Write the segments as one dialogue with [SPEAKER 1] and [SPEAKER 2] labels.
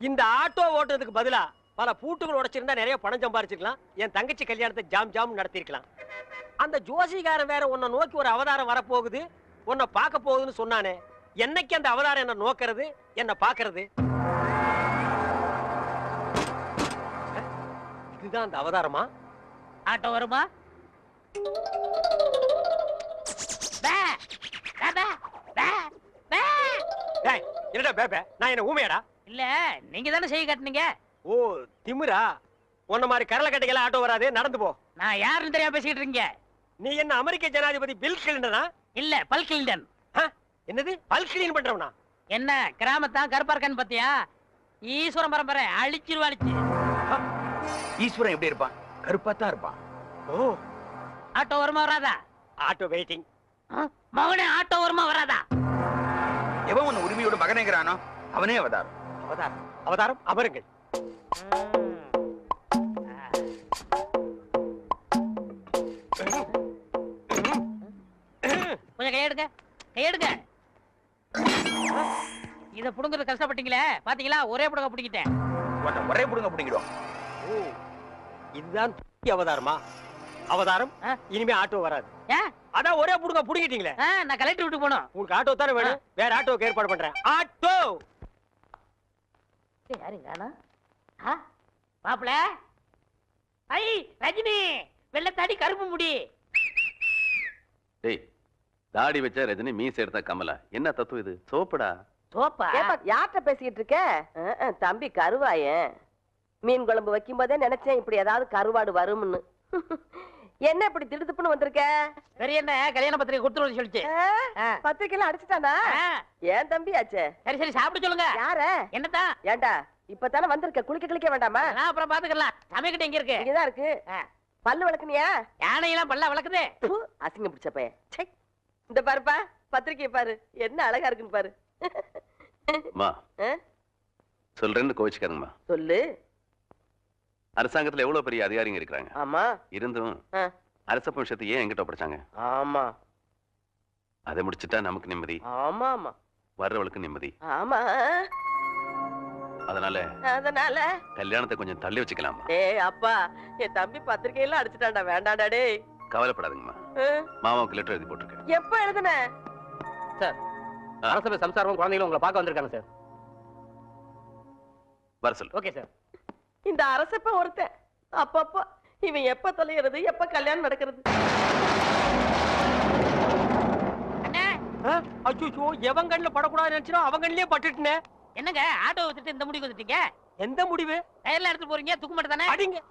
[SPEAKER 1] இந்த ஆட்டோ ஓட்டுறதுக்கு பதிலா பல பூட்டுகள் உடைச்சிருந்தா நிறைய பணம் சம்பாரிச்சிருக்கலாம். என் தங்கச்சி கல்யாணத்தை ஜாம் ஜாம் நடத்திருக்கலாம். அந்த ஜோசிகாரன் வேற உன்னை நோக்கி ஒரு அவதாரம் வரப்போகுது, உன்னை பார்க்க போகுதுன்னு சொன்னானே. என்னைக்கு அந்த அவதாரம் என்ன நோக்கிறது, என்ன பாக்குறது? இதுதான் அந்த அவதாரமா?
[SPEAKER 2] ஆட்டோ வருமா?
[SPEAKER 1] என்னடா பேபே, நான் என்ன ஊமையாடா?
[SPEAKER 2] இல்ல, நீங்க தானே செய்ய காட்டுனீங்க.
[SPEAKER 1] ஓ திமிரா? உன்ன மாதிரி கரல கட்டைகள ஆட்டோ வராது, நடந்து போ.
[SPEAKER 2] நான் யாருன்னு தெரியாம பேசிட்டு இருக்கீங்க.
[SPEAKER 1] நீ என்ன அமெரிக்க ஜனாதிபதி பில் கிளின்டனா?
[SPEAKER 2] இல்ல, பல் கிளின்டன்.
[SPEAKER 1] என்னது பல் கிளீன் பண்றவனா?
[SPEAKER 2] என்ன கிராமத்தான் கருப்பா இருக்கான்னு பாத்தியா? ஈஸ்வரன் பரம்பரை அழிச்சிருவாளிச்சு.
[SPEAKER 3] ஈஸ்வரன் எப்படி இருப்பான்? கருப்பா தான் இருப்பான்.
[SPEAKER 1] ஓ,
[SPEAKER 2] ஆட்டோ வருமா வராதா?
[SPEAKER 1] Auto waiting.
[SPEAKER 2] மகனே, ஆட்டோ வருமா வராதா?
[SPEAKER 3] எவன் உன்னை உரிமையோட மகனேங்கிறானோ அவனே அவதாரம்.
[SPEAKER 1] அவதாரம் அவதாரம் அமருங்கள்.
[SPEAKER 2] கொஞ்சம் கையெடுங்க, கையெடுங்க. இத புடுங்கிறது கஷ்டப்பட்டீங்களே, பாத்தீங்களா? ஒரே புடுங்க புடிக்கிட்டேன்.
[SPEAKER 3] ஒரே புடுங்க புடிங்கிடுவோம்.
[SPEAKER 1] ஓ, இதுதான் அவதாரமா? அவதாரம் இனிமே ஆட்டோ வராது. அதான் ஒரே புடுங்க புடிங்கிட்டீங்களே.
[SPEAKER 2] நான் கலெக்டர் வீட்டுக்கு போகணும்.
[SPEAKER 1] உங்களுக்கு ஆட்டோ தானே வேணும்? வேற ஆட்டோக்கு ஏற்பாடு பண்றேன். ஆட்டோ
[SPEAKER 2] யாருங்க? மாப்பிள, ஐ ரஜினி, வெள்ளத்தாடி கருப்பு முடி.
[SPEAKER 4] டேய், தாடி வச்ச ரஜினி, மீசை எடுத்தா கமலா. என்ன தத்துவம் இது? சோப்புடா.
[SPEAKER 2] சோப்பா?
[SPEAKER 5] யார்கிட்ட பேசிக்கிட்டு இருக்க? தம்பி கருவாயன். மீன் குழம்பு வைக்கும் போதே நினைச்சேன் இப்படி ஏதாவது கருவாடு வரும்னு. என்ன இப்படி திடுத்துப்புன்னு வந்திருக்க?
[SPEAKER 2] சரி, என்ன கல்யாண பத்திரிகை கொடுத்துருவது சொல்லிச்சு.
[SPEAKER 5] பத்திரிக்கைலாம் அடிச்சுட்டானா? ஏன் தம்பி ஆச்சே?
[SPEAKER 2] சரி சரி, சாப்பிட சொல்லுங்க.
[SPEAKER 5] யார?
[SPEAKER 2] என்னதான்?
[SPEAKER 5] ஏண்டா இப்பதானே வந்திருக்க, குளிக்க வேண்டாமா?
[SPEAKER 2] அப்புறம் பாத்துக்கலாம். சமைக்கிட்ட எங்க இருக்கு?
[SPEAKER 5] இங்கதான் இருக்கு. பல்லு விளக்குனியா?
[SPEAKER 2] யானையெல்லாம் பல்ல விளக்குது.
[SPEAKER 5] அசிங்கம் பிடிச்ச பையன். இந்த பாருப்பா, பத்திரிக்கை பாரு, என்ன அழகா இருக்குன்னு பாரு.
[SPEAKER 4] சொல்றேன்னு கோவிச்சுக்காருங்கம்மா.
[SPEAKER 5] சொல்லு.
[SPEAKER 4] அரசாங்கத்துல எவ்வளவு பெரிய அதிகாரிங்க இருக்கிறாங்க.
[SPEAKER 5] ஆமா.
[SPEAKER 4] இருந்தும் அரச விஷயத்தை ஏன் எங்கிட்ட படிச்சாங்க?
[SPEAKER 5] ஆமா.
[SPEAKER 4] அதை முடிச்சுட்டா நமக்கு நிம்மதி.
[SPEAKER 5] ஆமா ஆமா.
[SPEAKER 4] வர்றவளுக்கு நிம்மதி.
[SPEAKER 5] ஆமா.
[SPEAKER 4] அதனால கல்யாணத்தை கொஞ்சம் தள்ளி வச்சுக்கலாமா?
[SPEAKER 5] அப்பா, என் தம்பி பத்திரிகையெல்லாம் அடிச்சுட்டான்டா. வேண்டாண்டா டேய்.
[SPEAKER 4] கவலைப்படாதுங்கம்மா, மாமாவுக்கு லெட்டர் எழுதி போட்டிருக்கேன்.
[SPEAKER 5] எப்ப எழுதுன?
[SPEAKER 1] சார், அரசபை சம்சாரமும் குழந்தைகளும் உங்களை பார்க்க வந்திருக்காங்க சார்.
[SPEAKER 4] வர சொல்லு.
[SPEAKER 1] Okay sir.
[SPEAKER 5] இந்த அரசப்ப ஒருத்தன் அப்பப்ப இவன் எப்ப தொலைகிறது, எப்ப கல்யாணம் நடக்கிறது?
[SPEAKER 1] அச்சோ, எவன் கண்ணுல படக்கூடாது நினைச்சோ அவன் கண்ணிலே பட்டுட்டே.
[SPEAKER 2] என்னங்க ஆட்டோ வச்சுட்டு இந்த முடிவு வந்துட்டீங்க?
[SPEAKER 1] எந்த முடிவு?
[SPEAKER 2] டயர்ல எடுத்து போறீங்க, தூக்க மாட்டே தானே?
[SPEAKER 1] அடிங்க.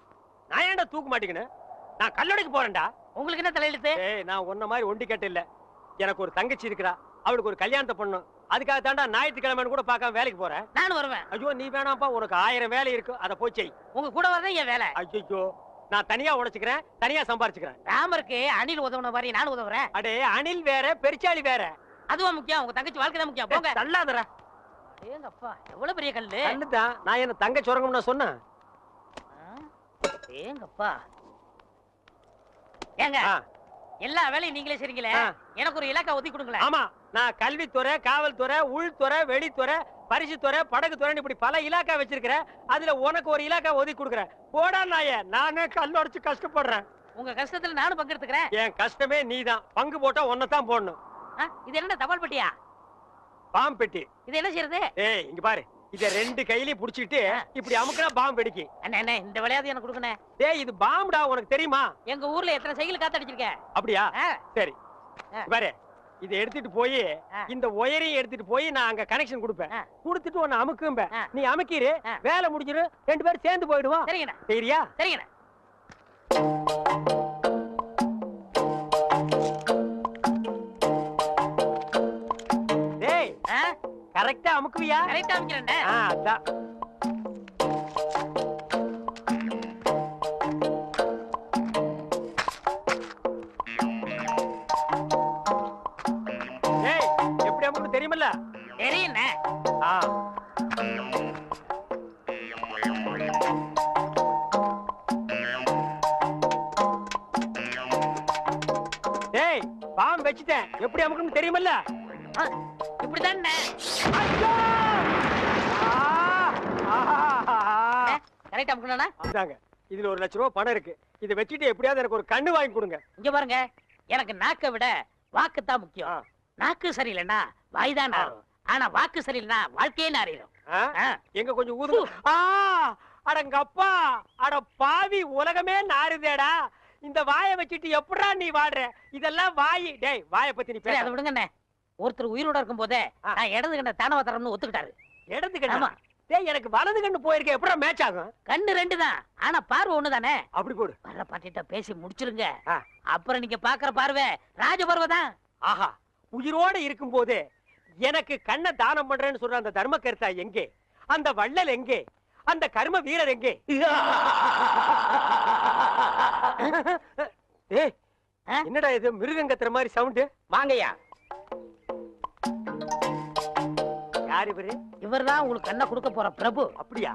[SPEAKER 1] நான் ஏன்டா தூக்க மாட்டேங்கன்னு? நான் கல்லடைக்கு போறேன்டா.
[SPEAKER 2] உங்களுக்கு என்ன தலையெழுத்து?
[SPEAKER 1] நான் உன்ன மாதிரி ஒண்டி கட்ட இல்ல. எனக்கு ஒரு தங்கச்சி இருக்கா, அவளுக்கு ஒரு கல்யாணத்தை பண்ணணும். அதுக்காக தாண்டா ஞாயிற்றுக்கிழமை கூட பார்க்காம வேலைக்கு போறேன்.
[SPEAKER 2] நானும் வருவேன்.
[SPEAKER 1] ஐயோ நீ வேணாம்ப்பா, உனக்கு 1000 வேலை இருக்கு, அதை போய் செய்.
[SPEAKER 2] உங்க கூட வரதே என் வேலை.
[SPEAKER 1] ஐயோ, நான் தனியா உழைச்சுக்கிறேன், தனியா சம்பாரிச்சுக்கிறேன்.
[SPEAKER 2] ராமருக்கு அணில் உதவுன மாதிரி நானும் உதவுறேன்.
[SPEAKER 1] அடே, அணில் வேற பெருச்சாளி வேற.
[SPEAKER 2] அதுவா முக்கியம்? உங்க தங்கச்சி வாழ்க்கை தான் முக்கியம். போங்க.
[SPEAKER 1] தள்ளாதடா.
[SPEAKER 2] ஏங்க அப்பா, எவ்வளவு பெரிய கல்லு.
[SPEAKER 1] கல்லுதான். நான் என்ன தங்க சுரங்கம்னு சொன்னேன்?
[SPEAKER 2] ஏங்கப்பா. ஏங்க, எல்லா வேலையும் நீங்களே செய்றீங்களே, எனக்கு ஒரு இலாக்கா ஒதுக்கி கொடுங்களேன்.
[SPEAKER 1] ஆமா, நான் கல்வித்துறை, காவல்துறை, உள்துறை, வெளித்துறை, பரிசுத்துறை, படகுத்துறை, இப்படி பல இலாக்கா வச்சிருக்கிறேன். அதுல உனக்கு ஒரு இலாக்கா ஒதுக்கி கொடுக்குறேன். போடா நாயே, நானே கல்லொடைச்சு கஷ்டப்படுறேன்.
[SPEAKER 2] உங்க கஷ்டத்துல நானும் பங்கெடுத்துக்கிறேன்.
[SPEAKER 1] என் கஷ்டமே நீதான். பங்கு போட்டா ஒன்னதான் போடணும்.
[SPEAKER 2] இது என்ன தபால் பெட்டியா?
[SPEAKER 1] பாம்பு பெட்டி.
[SPEAKER 2] இது என்ன செய்யறது?
[SPEAKER 1] இங்க பாரு, இத 2 கையிலயும் புடிச்சிட்டு இப்படி அமுக்குனா பாம்பு வெடிக்கும்.
[SPEAKER 2] அண்ணே, இந்த விளையாட்டு எனக்கு கொடுக்கணும்.
[SPEAKER 1] இது பாம்புடா, உனக்கு தெரியுமா?
[SPEAKER 2] எங்க ஊர்ல எத்தனை சைக்கிள் காத்தடிச்சிருக்கேன்.
[SPEAKER 1] அப்படியா? சரி பாரு, இத எடுத்துட்டு போய் இந்த ஒயரையும் எடுத்துட்டு போய் நான் அங்க கனெக்ஷன் கொடுப்பேன். கொடுத்துட்டு உன்னை அமுக்கும்ப. நீ அமுக்கிரு, வேலை முடிஞ்சிரு, 2 பேரும் சேர்ந்து போயிடுவோம்.
[SPEAKER 2] சரிங்கண்ணா.
[SPEAKER 1] சரியா?
[SPEAKER 2] சரிங்கண்ணா.
[SPEAKER 1] கரெக்டா அமுக்குவியா?
[SPEAKER 2] கரெக்டா அமுக்குறேன்.
[SPEAKER 1] அதான். எப்படி அமுக்கு தெரியுமில்ல?
[SPEAKER 2] தெரியுண்ணே. பாம்பு வச்சுட்டேன். எப்படி அமுக்குன்னு தெரியுமில்ல? இப்படிதான். கரெக்டா அமுக்கணும்னா
[SPEAKER 1] அதாங்க இதுல 1 லட்சம் ரூபாய் பணம் இருக்கு. இதை வச்சுட்டு எப்படியாவது எனக்கு ஒரு கண்ணு வாங்கி கொடுங்க.
[SPEAKER 2] இங்க பாருங்க, எனக்கு நாக்கை விட வாக்கு தான் முக்கியம். நாக்கு சரியில்லைன்னா வாய்தான் நாரும். ஆனா வாக்கு சரியில்லைன்னா வாழ்க்கையே நாரிடும்.
[SPEAKER 1] எங்க கொஞ்சம் ஊது. அடங்கப்பா, அட பாவி, உலகமே நாறுதேடா. இந்த வாயை வச்சுட்டு எப்படா நீ வாடுற? இதெல்லாம் வாய். டேய், வாயை பத்தி நீ பேச.
[SPEAKER 2] அதை விடுங்கண்ணே. ஒருத்தர் உயிரோட இருக்கும் போதே நான் இடது கண்ண தானவ தரம்னு ஒத்துக்கிட்டாரு.
[SPEAKER 1] இடது கண்ணா? டேய், எனக்கு வலது கண்ணு போயிருக்க, எப்படா மேட்ச் ஆகும்?
[SPEAKER 2] கண்ணு 2 தான், ஆனா பார்வை 1 தானே.
[SPEAKER 1] அப்படி போடு.
[SPEAKER 2] வர்ற பாட்டிட்ட பேசி முடிச்சிருங்க. அப்புறம் நீங்க பாக்குற பார்வை ராஜ பார்வை தான்.
[SPEAKER 1] ஆஹா, உயிரோட இருக்கும் போதே எனக்கு கண்ணை தானம் பண்றேன்னு சொல்ற அந்த தர்ம கர்த்தா எங்கே? அந்த வள்ளல் எங்கே? அந்த கர்ம வீரர் எங்கே? ஏய், என்னடா இது மிருகங்கத்துற மாதிரி சவுண்ட்?
[SPEAKER 2] வாங்கய்யா.
[SPEAKER 1] யார் இவரு?
[SPEAKER 2] இவர்தான் உங்களுக்கு கண்ணை கொடுக்க போற பிரபு.
[SPEAKER 1] அப்படியா?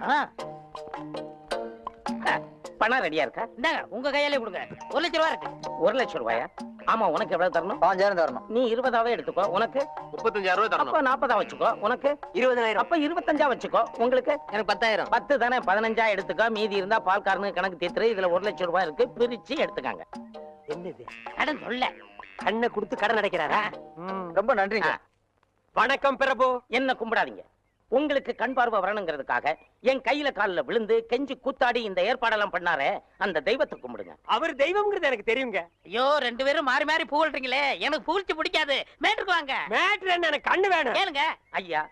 [SPEAKER 2] பணம் ரெடியா இருக்கா? இந்தாங்க, உங்க கையாலே கொடுங்க. 1 லட்சம் ரூபாய் இருக்கு. 1 லட்சம் ரூபாயா? ஆமா, உனக்கு எவ்வளவு தரணும்? 5000 தரணும். நீ 20ஆவே எடுத்துக்கோ. உனக்கு
[SPEAKER 4] 35000 ரூபாய் தரணும்.
[SPEAKER 2] அப்ப 40ஆ வச்சுக்கோ. உனக்கு
[SPEAKER 1] 20000.
[SPEAKER 2] அப்ப 25ஆ வச்சுக்கோ. உங்களுக்கு எனக்கு 10000. 10 தானே, 15ஆ எடுத்துக்கோ. மீதி இருந்தா பால்காரனுக்கு கணக்கு தீர்த்து. இதுல 1 லட்சம் ரூபாய் இருக்கு, பிரிச்சு எடுத்துக்காங்க.
[SPEAKER 1] என்னது
[SPEAKER 2] கடன் சொல்ல?
[SPEAKER 1] கண்ணை கொடுத்து கடன் அடைக்கிறாரா?
[SPEAKER 2] ரொம்ப நன்றிங்க.
[SPEAKER 1] வணக்கம் பிரபு.
[SPEAKER 2] என்ன கும்பிடாதீங்க. உங்களுக்கு கண் பார்வை வரணுங்கிறதுக்காக என் கையில காலில் விழுந்து கெஞ்சி கூத்தாடி இந்த ஏற்பாடெல்லாம் பண்ணாரே, அந்த தெய்வத்தை கும்பிடுங்க.
[SPEAKER 1] அவர் தெய்வம்ங்கிறது எனக்கு தெரியுங்க.
[SPEAKER 2] ஐயோ, 2 பேரும் மாறி மாறி புகழ்றீங்களே, எனக்கு புகழ்ச்சி பிடிக்காது. மேட்டுக்கு வாங்க.
[SPEAKER 1] மேட்ரு என்ன? எனக்கு கண்ணு வேணும்.
[SPEAKER 2] கேளுங்க ஐயா,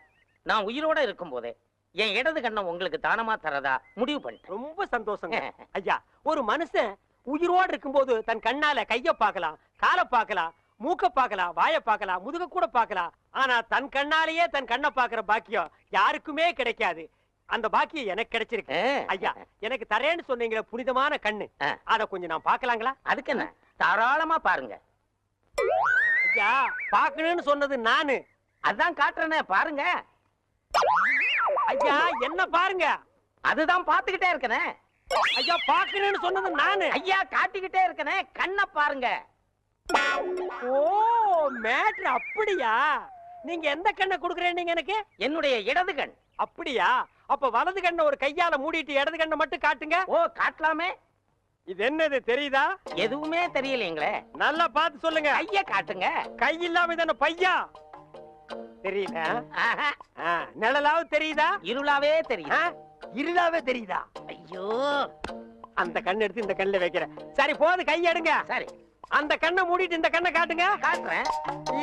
[SPEAKER 2] நான் உயிரோட இருக்கும் போதே என் இடது கண்ணை உங்களுக்கு தானமா தரதா முடிவு பண்ணிட்டேன்.
[SPEAKER 1] ரொம்ப சந்தோஷங்க ஐயா. ஒரு மனுஷன் உயிரோடு இருக்கும்போது தன் கண்ணால கைய பார்க்கலாம், காலை பார்க்கலாம், மூக்க பார்க்கலாம், வாயை பார்க்கலாம், முதுக கூட பார்க்கலாம். ஆனா தன் கண்ணாலேயே தன் கண்ணை பார்க்கிற பாக்கியம் யாருக்குமே கிடைக்காது. அந்த பாக்கியம் எனக்கு கிடைச்சிருக்கு ஐயா. எனக்கு தரேன்னு சொன்னீங்களே புனிதமான கண்ணு, அத கொஞ்சம் நான் பார்க்கலாங்களா?
[SPEAKER 2] அதுக்கு என்ன, தாராளமா பாருங்க
[SPEAKER 1] ஐயா. பார்க்கணும்னு சொன்னது நானு,
[SPEAKER 2] அதான் காட்டுறேனே, பாருங்க
[SPEAKER 1] ஐயா. என்ன பாருங்க?
[SPEAKER 2] அதுதான் பாத்துக்கிட்டே இருக்கனே
[SPEAKER 1] ஐயா. பார்க்கணும்னு சொன்னது நானு
[SPEAKER 2] ஐயா, காட்டிக்கிட்டே இருக்கனே, கண்ணை பாருங்க.
[SPEAKER 1] ஓ, மேட்ரு அப்படியா? நீங்க எந்த கண்ணை கொடுக்குறேன்னு எனக்கு?
[SPEAKER 2] என்னுடைய இடது கண்.
[SPEAKER 1] அப்படியா? அப்ப வலது கண்ணை ஒரு கையால மூடிட்டு இடது கண்ணை மட்டும் காட்டுங்க.
[SPEAKER 2] ஓ, காட்டலாமே.
[SPEAKER 1] இது என்னது தெரியுதா?
[SPEAKER 2] எதுவுமே தெரியலீங்களே.
[SPEAKER 1] நல்லா பார்த்து சொல்லுங்க.
[SPEAKER 2] கைய காட்டுங்க.
[SPEAKER 1] கை இல்லாம தான பையா? தெரியல. நிழலாவது தெரியுதா?
[SPEAKER 2] இருளாவே தெரியுதா?
[SPEAKER 1] இருளாவே தெரியுதா?
[SPEAKER 2] ஐயோ,
[SPEAKER 1] அந்த கண்ணை எடுத்து இந்த கண்ணுல வைக்கிறேன். சரி, போது கை எடுங்க.
[SPEAKER 2] சரி,
[SPEAKER 1] அந்த கண்ணை மூடிட்டு இந்த கண்ணை காட்டுங்க.
[SPEAKER 2] காட்டுறேன்.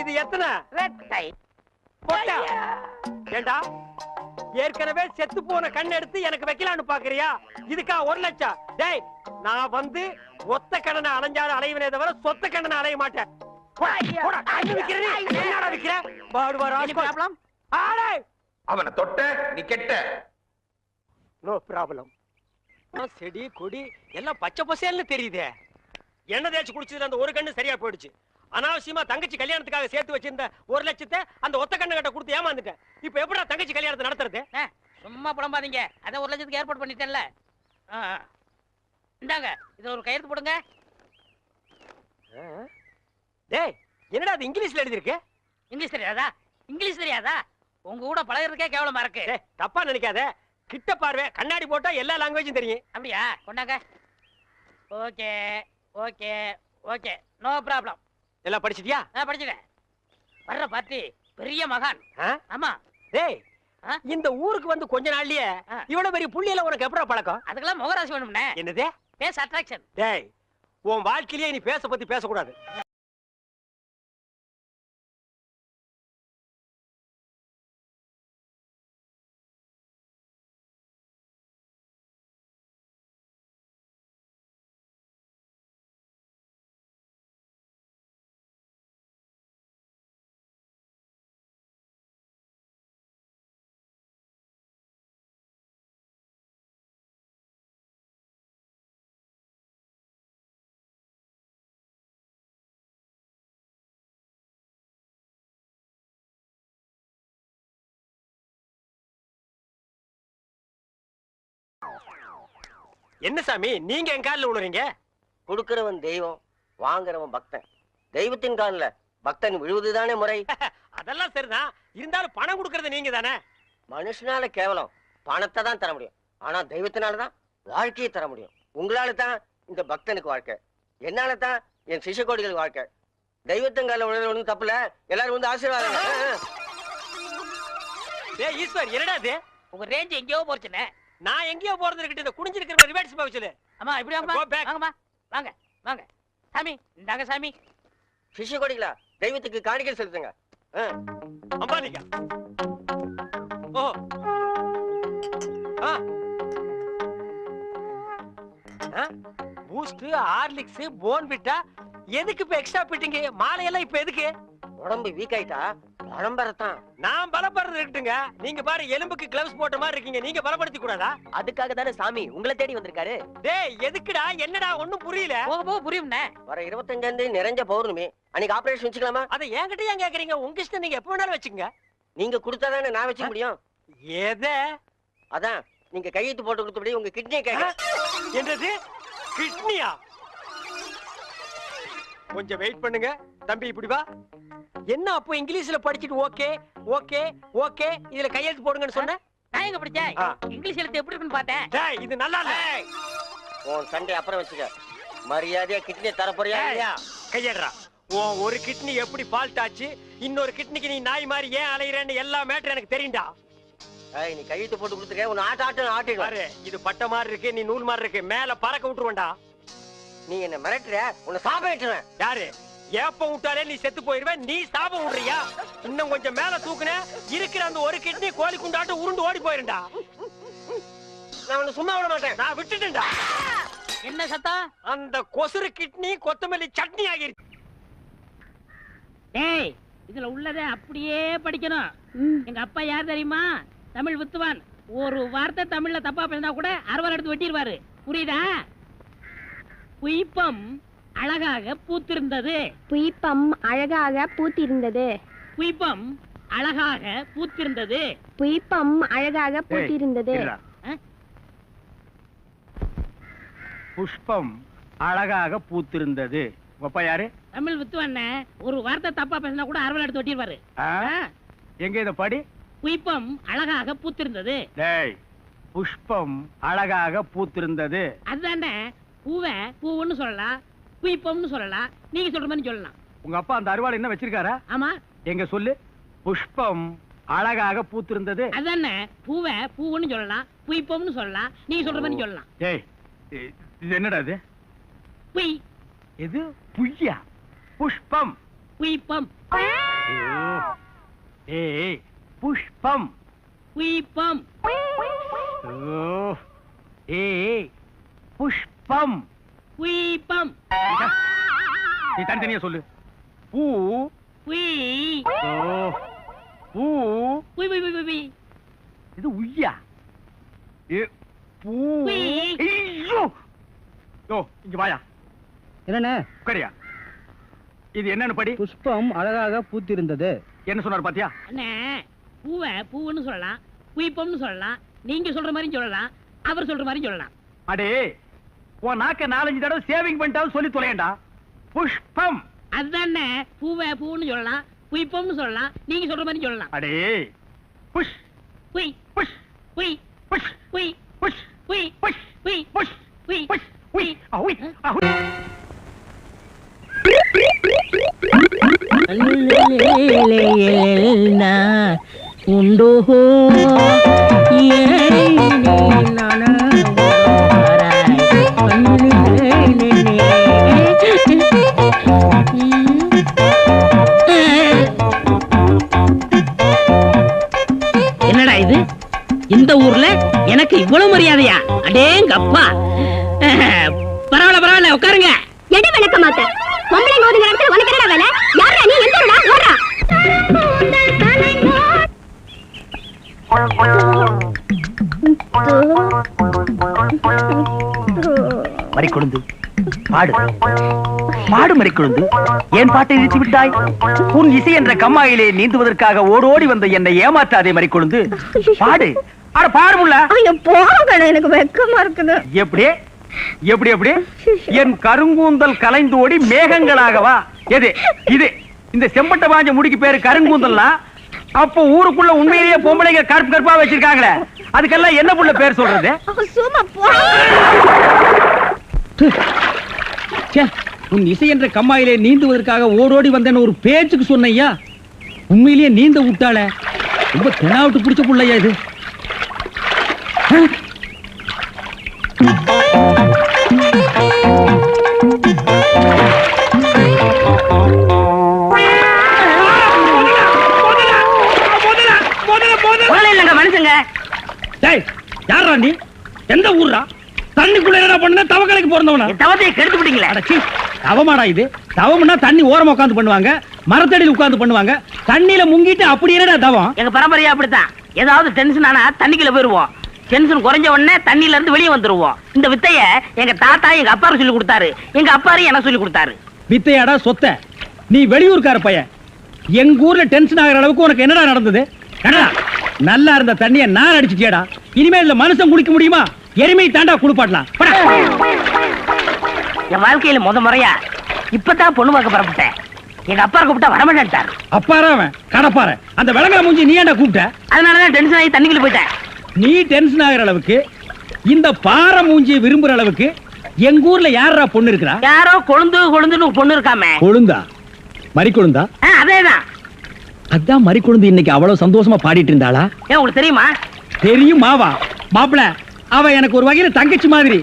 [SPEAKER 1] இது எத்தனை?
[SPEAKER 2] ரெட்டை.
[SPEAKER 1] போட்டா? ஏண்டா, ஏற்கனவே செத்து போன கண் எடுத்து எனக்கு வைக்கலான்னு பாக்குறியா? இதுக்கா 1 லட்சம்? டேய், நான் வந்து ஒத்த கண்ணனை அலைஞ்சாலும் அலைவனே தவிர சொத்த கண்ணனை அலைய மாட்டேன்.
[SPEAKER 3] அவனை தொட்ட நீ கெட்ட.
[SPEAKER 1] No problem. செடி கொடி எல்லாம் பச்சை பசேல்னு தெரியுதே. எண்ணெய் தேய்ச்சி குடிச்சதுல அந்த ஒரு கண்ணு சரியா போயிடுச்சு. அனாவசியமா தங்கச்சி கல்யாணத்துக்காக சேர்த்து வச்சிருந்த 1 லட்சத்தை அந்த ஒத்த கண்ணு கிட்ட கொடுத்து ஏமாந்துட்டேன். இப்ப எப்படா தங்கச்சி கல்யாணத்தை நடத்துறது?
[SPEAKER 2] சும்மா புலம்பாதீங்க. அதான் 1 லட்சத்துக்கு ஏற்பாடு பண்ணிட்டேன்ல. இந்தாங்க, இதுல ஒரு கையெழுத்து போடுங்க.
[SPEAKER 1] டேய், என்னடா அது இங்கிலீஷ்ல எழுதி இருக்கு?
[SPEAKER 2] இங்கிலீஷ் தெரியாதா? இங்கிலீஷ் தெரியாதா? உங்க கூட பழகிறதுக்கே கேவலமா இருக்கு.
[SPEAKER 1] தப்பா நினைக்காத. கிட்ட பார்வை, கண்ணாடி போட்டா எல்லா லாங்குவேஜும் தெரியும்.
[SPEAKER 2] அப்படியா? கொண்டாங்க. Okay okay okay, no problem.
[SPEAKER 1] எல்லாம் படிச்சிட்டியா?
[SPEAKER 2] படிச்சிட்டேன். வர்ற பார்ட்டி பெரிய மகான். ஆமா.
[SPEAKER 1] டேய், இந்த ஊருக்கு வந்து கொஞ்ச நாள்லயே இவ்வளவு பெரிய புள்ளியில உனக்கு எப்படா பழக்கம்?
[SPEAKER 2] அதுக்கெல்லாம் முகராசி வேணும்னே.
[SPEAKER 1] என்னது?
[SPEAKER 2] Face attraction.
[SPEAKER 1] டேய், உன் வாழ்க்கையிலேயே நீ பேச பத்தி பேசக்கூடாது. என்ன சாமி நீங்க என் காலில் விழுறீங்க?
[SPEAKER 6] கொடுக்கிறவன் தெய்வம், வாங்குறவன் பக்தன். தெய்வத்தின் காலில் பக்தன் விழுவதுதானே முறை.
[SPEAKER 1] அதெல்லாம் சரிதான். இருந்தாலும் பணம் கொடுக்கறது நீங்க தானே.
[SPEAKER 6] மனுஷனால கேவலம் பணத்தை தான் தர முடியும். ஆனா தெய்வத்தினாலதான் வாழ்க்கையை தர முடியும். உங்களால தான் இந்த பக்தனுக்கு வாழ்க்கை, என்னால தான் என் சிஷ்யகோடிகளுக்கு வாழ்க்கை. தெய்வத்தங்கால உணர்வு ஒன்றும் தப்புல, எல்லாரும் வந்து ஆசீர்வாதம்.
[SPEAKER 1] டேய் ஈஸ்வர், என்னடா இது?
[SPEAKER 2] உங்க ரேஞ்ச் எங்கேயோ போச்சுனே.
[SPEAKER 1] நான் எங்கேயோ போறது இருக்கட்டும், இந்த குனிஞ்சிருக்கிற ரிவர்ஸ் போக சொல்லு.
[SPEAKER 2] அம்மா இப்படி
[SPEAKER 1] Go back.
[SPEAKER 2] வாங்கம்மா, வாங்க வாங்க. சாமி இந்தாங்க சாமி.
[SPEAKER 6] சிஷ்யகோடிகளா, தெய்வத்துக்கு காணிக்கை செலுத்துங்க.
[SPEAKER 1] அம்பாலிகா. ஓ பூஸ்ட், ஹார்லிக்ஸ், போன்விட்டா எதுக்கு இப்ப எக்ஸ்ட்ரா பிட்டிங்க? மாலையெல்லாம் இப்ப எதுக்கு?
[SPEAKER 6] உடம்பு வீக் ஆயிட்டா பழம்பரத்தான்.
[SPEAKER 1] நான் பலப்படுறது இருக்கட்டுங்க. நீங்க பாரு, எலும்புக்கு கிளவுஸ் போட்ட மாதிரி இருக்கீங்க. நீங்க பலப்படுத்தி கூடாதா?
[SPEAKER 5] அதுக்காக தானே சாமி உங்களை தேடி வந்திருக்காரு.
[SPEAKER 1] டேய் எதுக்குடா? என்னடா ஒண்ணும் புரியல.
[SPEAKER 2] போக போக புரியும்ண்ணே.
[SPEAKER 6] வர 25ஆம் தேதி நிறைஞ்ச பௌர்ணமி, அன்னைக்கு ஆபரேஷன் வச்சுக்கலாமா?
[SPEAKER 1] அதை என்கிட்ட ஏன் கேக்குறீங்க? உங்க இஷ்டம், நீங்க எப்ப வேணாலும் வச்சுக்கங்க.
[SPEAKER 6] நீங்க கொடுத்தாதானே நான் வச்சுக்க முடியும்.
[SPEAKER 1] எதை?
[SPEAKER 6] அதான் நீங்க கையெழுத்து போட்டு கொடுத்தபடி உங்க கிட்னியை கேட்க.
[SPEAKER 1] என்னது? கிட்னியா? கொஞ்சம் வெயிட் பண்ணுங்க தம்பி, இப்படி வா. என்ன அப்போ இங்கிலீஷ்ல படிச்சிட்டு ஓகே ஓகே ஓகே இதுல கையெழுத்து போடுங்கன்னு சொன்ன?
[SPEAKER 2] நான் எங்க படிச்சேன்?
[SPEAKER 1] ஆ.
[SPEAKER 2] இங்கிலீஷ் எழுத்து எப்படி இருக்குன்னு பார்த்தேன்.
[SPEAKER 1] டேய் இது நல்லா இல்ல.
[SPEAKER 6] உன் சண்டை அப்புறம் வச்சுக்க. மரியாதையா கிட்னியை தர போறியா இல்லையா?
[SPEAKER 1] கையேடுறா. உன் ஒரு கிட்னி எப்படி ஃபால்ட் ஆச்சு, இன்னொரு கிட்னிக்கு நீ நாய் மாதிரி ஏன் அலையறன்னு எல்லா மேட்டர் எனக்கு தெரியும்டா.
[SPEAKER 6] நீ கையெழுத்து போட்டு கொடுத்துருக்க, உன்னை ஆட்டிடுவேன்.
[SPEAKER 1] பாரு, இது பட்ட மாதிரி இருக்கு, நீ நூல் மாதிரி இருக்கு, மேல பறக்க விட்டுருவேன்டா.
[SPEAKER 6] நீ என்ன மிரட்டுற, உன்னை சாப்பிட்டுவேன்.
[SPEAKER 1] யாரு? ஏப்ப விட்டாலே நீ செத்து போயிருவ, நீ சாபம் விடுறியா? இன்னும் கொஞ்சம் மேல தூக்குன, இருக்கிற அந்த ஒரு கிட்னி கோழி குண்டாட்டு உருண்டு ஓடி போயிருண்டா.
[SPEAKER 6] நான் உன்னை சும்மா விட மாட்டேன்.
[SPEAKER 1] நான் விட்டுட்டேன்டா.
[SPEAKER 2] என்ன சத்தம்?
[SPEAKER 1] அந்த கொசுறு கிட்னி கொத்தமல்லி சட்னி ஆகிருச்சு.
[SPEAKER 2] டேய் இதுல உள்ளதை அப்படியே படிக்கணும். எங்க அப்பா யார் தெரியுமா? தமிழ் வித்துவான். ஒரு வார்த்தை தமிழ்ல தப்பா பேசினா கூட அறுவாள் எடுத்து வெட்டிடுவாரு. புரியுதா? புய்பம் அழகாக பூத்திருந்தது.
[SPEAKER 7] புய்பம் அழகாக பூத்திருந்தது.
[SPEAKER 2] புய்பம் அழகாக பூத்திருந்தது.
[SPEAKER 7] புய்பம் அழகாக பூத்திருந்தது.
[SPEAKER 8] புஷ்பம் அழகாக பூத்திருந்தது. அப்பா யாரு?
[SPEAKER 2] தமிழ் வித்துவான். ஒரு வார்த்தை தப்பா பேசினா கூட அறுவாள் எடுத்து வெட்டிடுவாரு.
[SPEAKER 8] எங்க இத படி.
[SPEAKER 2] புய்பம் அழகாக பூத்திருந்தது.
[SPEAKER 8] டேய், புஷ்பம் அழகாக பூத்திருந்தது.
[SPEAKER 2] அதுதானே. பூவை பூவுன்னு சொல்லலாம், புய்பம்னு சொல்லலாம், நீங்க சொல்ற மாதிரி சொல்லலாம்.
[SPEAKER 8] உங்க அப்பா அந்த அறுவாள் என்ன வச்சிருக்காரா?
[SPEAKER 2] ஆமா.
[SPEAKER 8] எங்க சொல்லு. புஷ்பம் அழகாக பூத்திருந்தது.
[SPEAKER 2] அதானே. பூவை பூவுன்னு சொல்லலாம், புய்பம்னு சொல்லலாம், நீங்க சொல்ற மாதிரி சொல்லலாம்.
[SPEAKER 8] டேய், இது என்னடா இது?
[SPEAKER 2] புய்.
[SPEAKER 8] இது புய்யா? புஷ்பம்.
[SPEAKER 2] புய்பம்.
[SPEAKER 8] ஏய், புஷ்பம்.
[SPEAKER 2] புய்பம்.
[SPEAKER 8] ஏய், புஷ்பம்.
[SPEAKER 2] புய்பம்.
[SPEAKER 8] நீ தனித்தனியா சொல்லு. பூ.
[SPEAKER 2] புய்.
[SPEAKER 8] பூ.
[SPEAKER 2] புய் புய் புய் புய்.
[SPEAKER 8] இது உய்யா? பூ.
[SPEAKER 2] புய்.
[SPEAKER 8] ஐயோ! யோ, இங்க வாயா.
[SPEAKER 9] என்னண்ணே?
[SPEAKER 8] உட்காரியா. இது என்னன்னு படி.
[SPEAKER 9] புஷ்பம் அழகாக பூத்திருந்தது.
[SPEAKER 8] என்ன சொன்னார் பாத்தியா?
[SPEAKER 2] அண்ணே, பூவை பூவுன்னு சொல்லலாம், புய்பம்னு சொல்லலாம், நீங்க சொல்ற மாதிரி சொல்லலாம், அவர் சொல்ற மாதிரி சொல்லலாம்.
[SPEAKER 8] அடே, உன் நாக்க 4-5 தடவை சேவிங் பண்ணிட்டாலும் சொல்லி தொலையண்டா. புஷ்பம்.
[SPEAKER 2] அதுதானே. பூவை பூவுன்னு சொல்லலாம், புய்பம்னு சொல்லலாம், நீங்க சொல்ற மாதிரி சொல்லலாம்.
[SPEAKER 8] அடே, புஷ்
[SPEAKER 2] புய்
[SPEAKER 8] புஷ்
[SPEAKER 2] புய்
[SPEAKER 8] புஷ்
[SPEAKER 2] புய்
[SPEAKER 8] புஷ்
[SPEAKER 2] புய்
[SPEAKER 8] புஷ்
[SPEAKER 2] புய்
[SPEAKER 8] புஷ்
[SPEAKER 2] புய்
[SPEAKER 8] புஷ் உய் அவுய் அவுய்.
[SPEAKER 2] உண்டோ என்னடா இது? இந்த ஊர்ல எனக்கு இவ்வளவு மரியாதையா? அடேங்கப்பா. பரவாயில்ல பரவாயில்ல, உட்காருங்க.
[SPEAKER 7] எடி விளக்க மாட்டேன். பொம்பளை ஓதுங்கிற இடத்துல உனக்கு என்னடா வேலை? யாரா நீ? எந்த ஊரா? ஓடுறா.
[SPEAKER 8] மறிக்கொழுந்து பாடு பாடு. மறிக்கொழுந்து, ஏன் பாட்டை இழுத்து விட்டாய்? உன் இசை என்ற கம்மாயிலே நீந்துவதற்காக ஓடோடி வந்த என்னை ஏமாற்றாதே மறிக்கொழுந்து. பாடு. அட பாடு முல்ல.
[SPEAKER 7] போக எனக்கு வெக்கமா இருக்குது.
[SPEAKER 8] எப்படி எப்படி எப்படி? என் கருங்கூந்தல் கலைந்தோடி மேகங்களாகவா? எது இது? இந்த செம்பட்ட பாஞ்ச முடிக்கு பேரு கருங்கூந்தல்னா அப்ப ஊருக்குள்ள உண்மையிலேயே பொம்பளைங்க கருப்பு கருப்பா வச்சிருக்காங்களே, அதுக்கெல்லாம் என்ன புள்ள பேர் சொல்றது?
[SPEAKER 7] சும்மா போ.
[SPEAKER 9] ச்சே, உன் இசை என்ற கம்மாயிலே நீந்துவதற்காக ஓடோடி வந்தேன்னு ஒரு பேச்சுக்கு சொன்னையா, உண்மையிலேயே நீந்த விட்டாளே. ரொம்ப தெனாவிட்டு பிடிச்ச புள்ளையா இது.
[SPEAKER 2] மனுஷங்க
[SPEAKER 9] யாரா நீ? எந்த ஊர்ரா? தண்ணிக்குள்ள என்ன பண்ண? தவக்கலைக்கு பிறந்தவனா?
[SPEAKER 2] தவத்தை கெடுத்து விட்டீங்களே.
[SPEAKER 9] தவமாடா இது? தவம்னா தண்ணி ஓரமா உட்கார்ந்து பண்ணுவாங்க, மரத்தடியில் உட்கார்ந்து பண்ணுவாங்க. தண்ணியில முங்கிட்டு அப்படி என்னடா தவம்?
[SPEAKER 2] எங்க பரம்பரையா அப்படித்தான். ஏதாவது டென்ஷன் ஆனா தண்ணிக்குள்ள போயிருவோம். டென்ஷன் குறைஞ்ச உடனே தண்ணியில இருந்து வெளியே வந்துருவோம். இந்த வித்தைய எங்க தாத்தா எங்க அப்பாரு சொல்லி கொடுத்தாரு, எங்க அப்பாரு எனக்கு சொல்லி கொடுத்தாரு.
[SPEAKER 9] வித்தையாடா சொத்த? நீ வெளியூர்கார பையன். எங்க ஊர்ல டென்ஷன் ஆகிற அளவுக்கு உனக்கு என்னடா நடந்தது? நல்லா இருந்த தண்ணிய நான் அடிச்சுட்டியாடா. இனிமே இல்ல மனுஷன் குளிக்க முடியுமா? எருமை தாண்டா குளிப்பாட்டலாம்.
[SPEAKER 2] என் வாழ்க்கையில முறையா இப்பதான் பொண்ணு பார்க்க புறப்பட்டேன். எங்க அப்பா கூப்பிட்டா வரமாட்டாரு.
[SPEAKER 9] அப்பாரா அவன் கடப்பார. அந்த விளங்கா மூஞ்சி நீ ஏன்டா கூப்பிட்ட?
[SPEAKER 2] அதனாலதான் டென்ஷன் ஆகி தண்ணிக்குள்ள போயிட்டேன்.
[SPEAKER 9] நீ டென்ஷன் ஆகிற அளவுக்கு, இந்த பாறை மூஞ்சியை விரும்புற அளவுக்கு எங்க ஊர்ல யாரா பொண்ணு இருக்கிறா?
[SPEAKER 2] யாரோ கொழுந்துன்னு பொண்ணு இருக்காமே.
[SPEAKER 9] கொழுந்தா? மறி கொழுந்தா?
[SPEAKER 2] அதேதான்.
[SPEAKER 9] அதான் மறி கொழுந்து இன்னைக்கு அவ்வளவு சந்தோஷமா பாடிட்டு இருந்தாளா?
[SPEAKER 2] ஏன் உங்களுக்கு தெரியுமா?
[SPEAKER 9] தெரியும் மாவா. மாப்பிள, அவ எனக்கு ஒரு வகையில தங்கச்சி மாதிரி.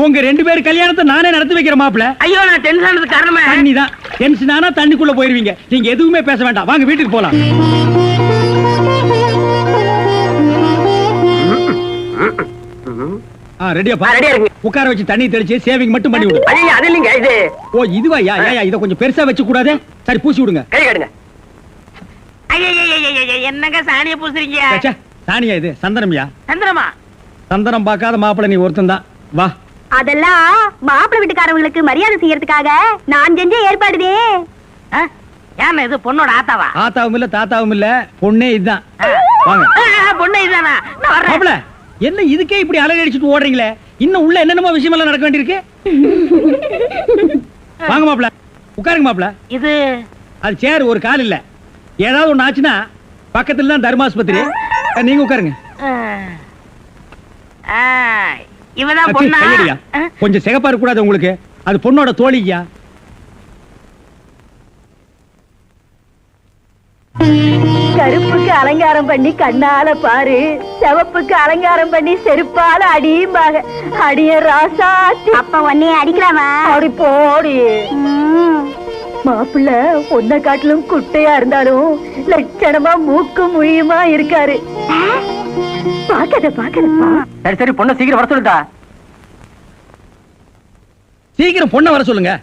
[SPEAKER 9] உங்க 2 பேர் கல்யாணத்தை நானே நடத்தி வைக்கிற மாப்பிள.
[SPEAKER 2] ஐயோ, நான் டென்ஷன் ஆனதுக்கு காரணமே
[SPEAKER 9] தண்ணி தான். டென்ஷன் ஆனா தண்ணிக்குள்ள போயிருவீங்க. நீங்க எதுவுமே பேச வேண்டாம், வாங்க வீட்டுக்கு போலாம். ரெடியா உட்கார வச்சு தண்ணி தெளிச்சு சேவிங் மட்டும் பண்ணி விடு.
[SPEAKER 6] அது இல்லைங்க இது.
[SPEAKER 9] ஓ இதுவா? இத கொஞ்சம் பெருசா வச்சு கூடாதே. சரி பூசி விடுங்க.
[SPEAKER 6] கை கடுங்க.
[SPEAKER 2] என்னங்க சாணிய பூசுறீங்க?
[SPEAKER 9] சாணியா இது? சந்தனம்யா.
[SPEAKER 2] சந்திரமா?
[SPEAKER 9] சந்தனம் பார்க்காத மாப்பிள்ள நீ ஒருத்தன் தான். வா.
[SPEAKER 7] அதெல்லாம் மாப்பிள்ளை வீட்டுக்காரங்களுக்கு மரியாதை செய்யறதுக்காக நான் செஞ்ச ஏற்பாடுதே.
[SPEAKER 2] ஏன் இது பொண்ணோட ஆத்தாவா?
[SPEAKER 9] ஆத்தாவும் இல்ல தாத்தாவும் இல்ல, பொண்ணே இதுதான். வாங்க.
[SPEAKER 2] பொண்ணு இதுதானா?
[SPEAKER 9] மாப்பிள்ள, என்ன இதுக்கே இப்படி அலறி அடிச்சுட்டு ஓடுறீங்களே? இன்னும் உள்ள என்னென்னமோ விஷயம் எல்லாம் நடக்க வேண்டியிருக்கு. வாங்க மாப்பிள்ள, உட்காருங்க மாப்பிள்ள.
[SPEAKER 2] இது
[SPEAKER 9] அது சேர், ஒரு கால் இல்ல. ஏதாவது ஒண்ணு ஆச்சுன்னா பக்கத்துல தான் தர்மாஸ்பத்திரி. நீங்க உட்காருங்க.
[SPEAKER 2] இவதான் பொண்ணா?
[SPEAKER 9] கொஞ்சம் சிகப்பா இருக்க கூடாது உங்களுக்கு? அது பொண்ணோட தோழியா?
[SPEAKER 7] கருப்புக்கு அலங்காரம் பண்ணி கண்ணால பாரு, சிவப்புக்கு அலங்காரம் பண்ணி செருப்பால அடியும்பாக. அடிய ராசாத்தி. அப்ப உன்னைய அடிக்கலாமா? அப்படி போடி. மாப்பிள்ள ஒன்ன காட்டிலும் குட்டையா இருந்தாலும் லட்சணமா மூக்கு முழியுமா இருக்காரு. பாக்கதப்பா.
[SPEAKER 8] சரி சரி, பொண்ணை சீக்கிரம் வர சொல்லுடா.
[SPEAKER 9] சீக்கிரம் பொண்ணை வர சொல்லுங்க.